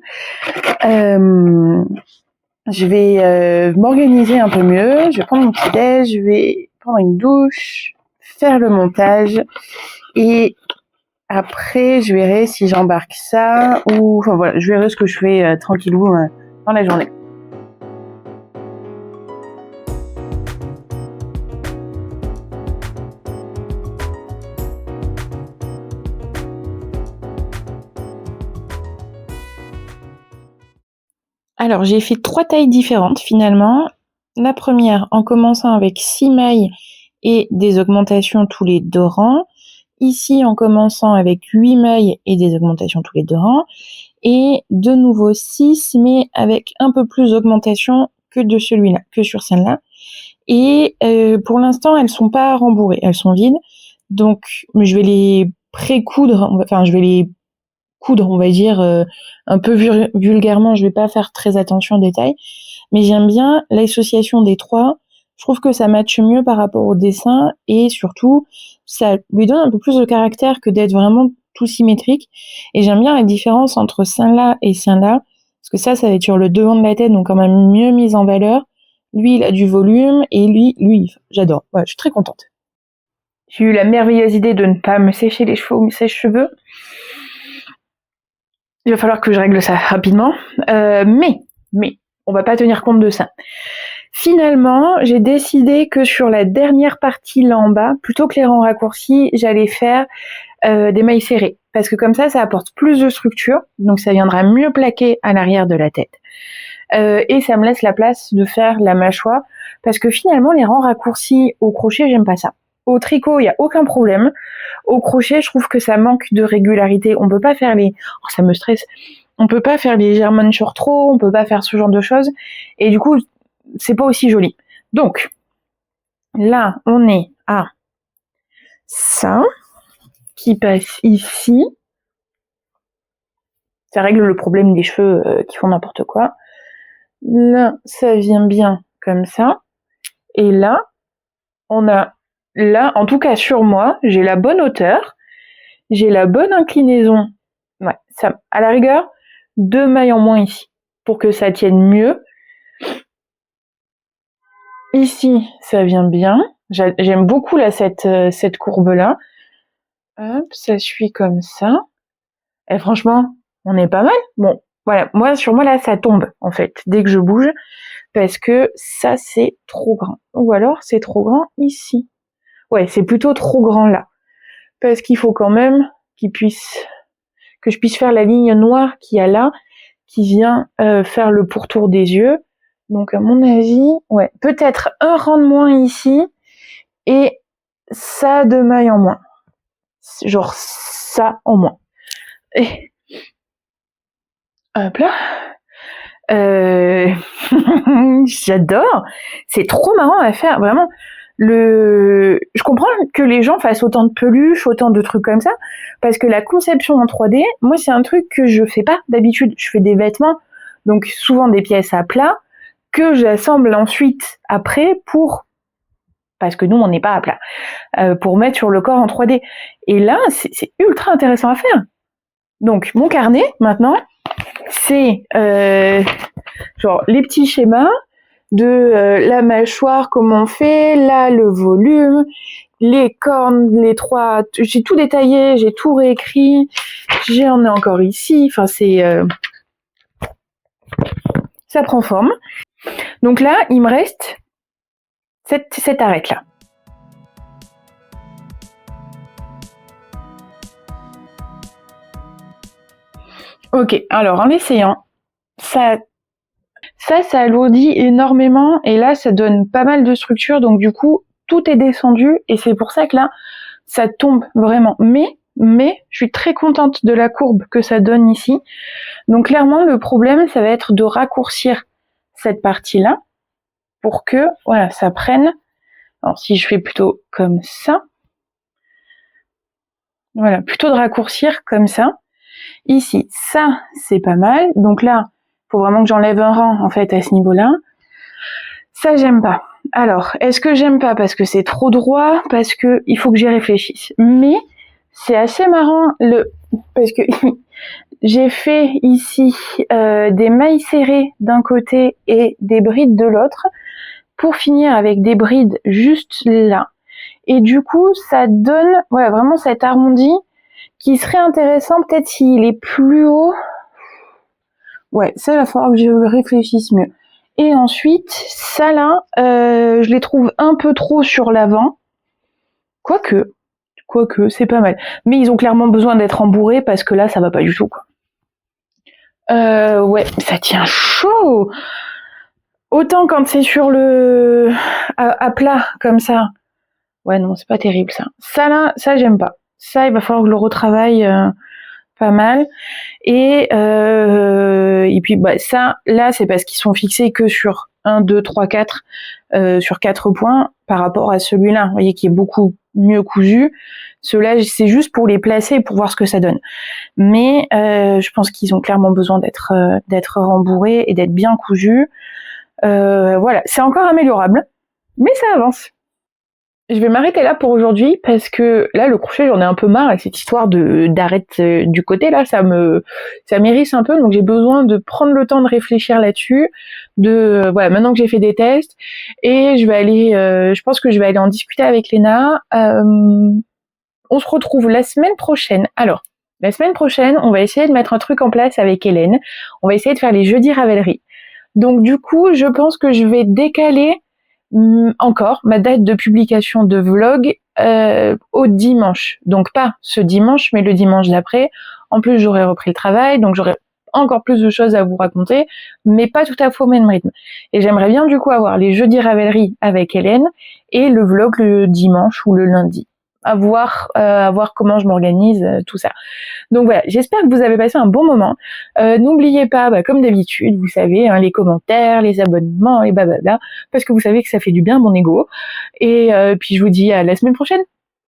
Je vais m'organiser un peu mieux. Je vais prendre mon petit déj, je vais prendre une douche, faire le montage et après, je verrai si j'embarque ça ou... Enfin voilà, je verrai ce que je fais tranquillou dans la journée. Alors, j'ai fait 3 tailles différentes finalement. La première, en commençant avec 6 mailles et des augmentations tous les 2 rangs. Ici, en commençant avec 8 mailles et des augmentations tous les 2 rangs. Et de nouveau 6, mais avec un peu plus d'augmentation que sur celle-là. Et pour l'instant, elles sont pas rembourrées, elles sont vides. Donc, je vais les pré-coudre, je vais les coudre, on va dire, un peu vulgairement. Je vais pas faire très attention aux détails. Mais j'aime bien l'association des 3. Je trouve que ça matche mieux par rapport au dessin et surtout, ça lui donne un peu plus de caractère que d'être vraiment tout symétrique. Et j'aime bien la différence entre celle-là et celle-là, parce que ça va être sur le devant de la tête, donc quand même mieux mise en valeur. Lui, il a du volume et lui, j'adore. Ouais, je suis très contente. J'ai eu la merveilleuse idée de ne pas me sécher les cheveux ou me sèche-cheveux. Il va falloir que je règle ça rapidement. Mais, on va pas tenir compte de ça. Finalement, j'ai décidé que sur la dernière partie là en bas, plutôt que les rangs raccourcis, j'allais faire des mailles serrées. Parce que comme ça apporte plus de structure, donc ça viendra mieux plaquer à l'arrière de la tête. Et ça me laisse la place de faire la mâchoire, parce que finalement, les rangs raccourcis au crochet, j'aime pas ça. Au tricot, il n'y a aucun problème. Au crochet, je trouve que ça manque de régularité. On peut pas faire ça me stresse. On peut pas faire les German short row, on peut pas faire ce genre de choses. Et du coup, c'est pas aussi joli. Donc, là, on est à ça, qui passe ici. Ça règle le problème des cheveux qui font n'importe quoi. Là, ça vient bien comme ça. Et là, en tout cas sur moi, j'ai la bonne hauteur, j'ai la bonne inclinaison. Ouais, ça, à la rigueur, 2 mailles en moins ici, pour que ça tienne mieux. Ici, ça vient bien. J'aime beaucoup là cette courbe-là. Hop, ça suit comme ça. Et franchement, on est pas mal. Bon, voilà, sur moi là, ça tombe en fait, dès que je bouge, parce que ça, c'est trop grand. Ou alors, c'est trop grand ici. Ouais, c'est plutôt trop grand là. Parce qu'il faut quand même que je puisse faire la ligne noire qu'il y a là, qui vient faire le pourtour des yeux. Donc à mon avis, ouais, peut-être un rang de moins ici et ça 2 mailles en moins. Genre ça en moins. Et hop là. J'adore. C'est trop marrant à faire, vraiment. Je comprends que les gens fassent autant de peluches, autant de trucs comme ça, parce que la conception en 3D, moi, c'est un truc que je fais pas d'habitude. Je fais des vêtements, donc souvent des pièces à plat, que j'assemble ensuite après parce que nous, on n'est pas à plat, pour mettre sur le corps en 3D. Et là, c'est ultra intéressant à faire. Donc, mon carnet, maintenant, c'est genre les petits schémas de la mâchoire, comment on fait, là le volume, les cornes, les 3, j'ai tout détaillé, j'ai tout réécrit, j'en ai encore ici, enfin ça prend forme. Donc là, il me reste cette arête là. Ok, alors en essayant, ça alourdit énormément et là ça donne pas mal de structure, donc du coup tout est descendu et c'est pour ça que là ça tombe vraiment. Mais je suis très contente de la courbe que ça donne ici. Donc clairement le problème ça va être de raccourcir cette partie là pour que voilà ça prenne. Alors si je fais plutôt comme ça, Voilà, plutôt de raccourcir comme ça. Ici, ça, c'est pas mal. Donc là, faut vraiment que j'enlève un rang, en fait, à ce niveau-là. Ça, j'aime pas. Alors, est-ce que j'aime pas parce que c'est trop droit, parce que il faut que j'y réfléchisse. Mais c'est assez marrant parce que j'ai fait ici des mailles serrées d'un côté et des brides de l'autre pour finir avec des brides juste là. Et du coup, ça donne vraiment cet arrondi qui serait intéressant peut-être s'il est plus haut. Ouais, ça, il va falloir que je réfléchisse mieux. Et ensuite, ça là, je les trouve un peu trop sur l'avant. Quoique, c'est pas mal. Mais ils ont clairement besoin d'être embourrés parce que là, ça va pas du tout, quoi. Ouais, ça tient chaud. Autant quand c'est sur à plat, comme ça. Ouais, non, c'est pas terrible, ça. Ça là, ça j'aime pas. Ça, il va falloir que je le retravaille pas mal. Et puis ça, là, c'est parce qu'ils sont fixés que sur 1, 2, 3, 4, sur 4 points par rapport à celui-là, vous voyez, qui est beaucoup mieux cousu. Ceux-là, c'est juste pour les placer et pour voir ce que ça donne. Mais je pense qu'ils ont clairement besoin d'être rembourrés et d'être bien cousus. Voilà, c'est encore améliorable, mais ça avance. Je vais m'arrêter là pour aujourd'hui parce que là le crochet j'en ai un peu marre et cette histoire d'arrête du côté là ça m'hérisse un peu, donc j'ai besoin de prendre le temps de réfléchir là-dessus, maintenant que j'ai fait des tests, et je pense que je vais aller en discuter avec Léna. On se retrouve la semaine prochaine. Alors la semaine prochaine on va essayer de mettre un truc en place avec Hélène, on va essayer de faire les jeudis Ravelry. Donc du coup je pense que je vais décaler encore ma date de publication de vlog au dimanche. Donc pas ce dimanche, mais le dimanche d'après. En plus, j'aurai repris le travail, donc j'aurai encore plus de choses à vous raconter, mais pas tout à fait au même rythme. Et j'aimerais bien du coup avoir les jeudis Ravelry avec Hélène et le vlog le dimanche ou le lundi. À voir comment je m'organise, tout ça. Donc voilà, j'espère que vous avez passé un bon moment. N'oubliez pas, comme d'habitude, vous savez, les commentaires, les abonnements et blablabla, parce que vous savez que ça fait du bien à mon ego. Et puis je vous dis à la semaine prochaine.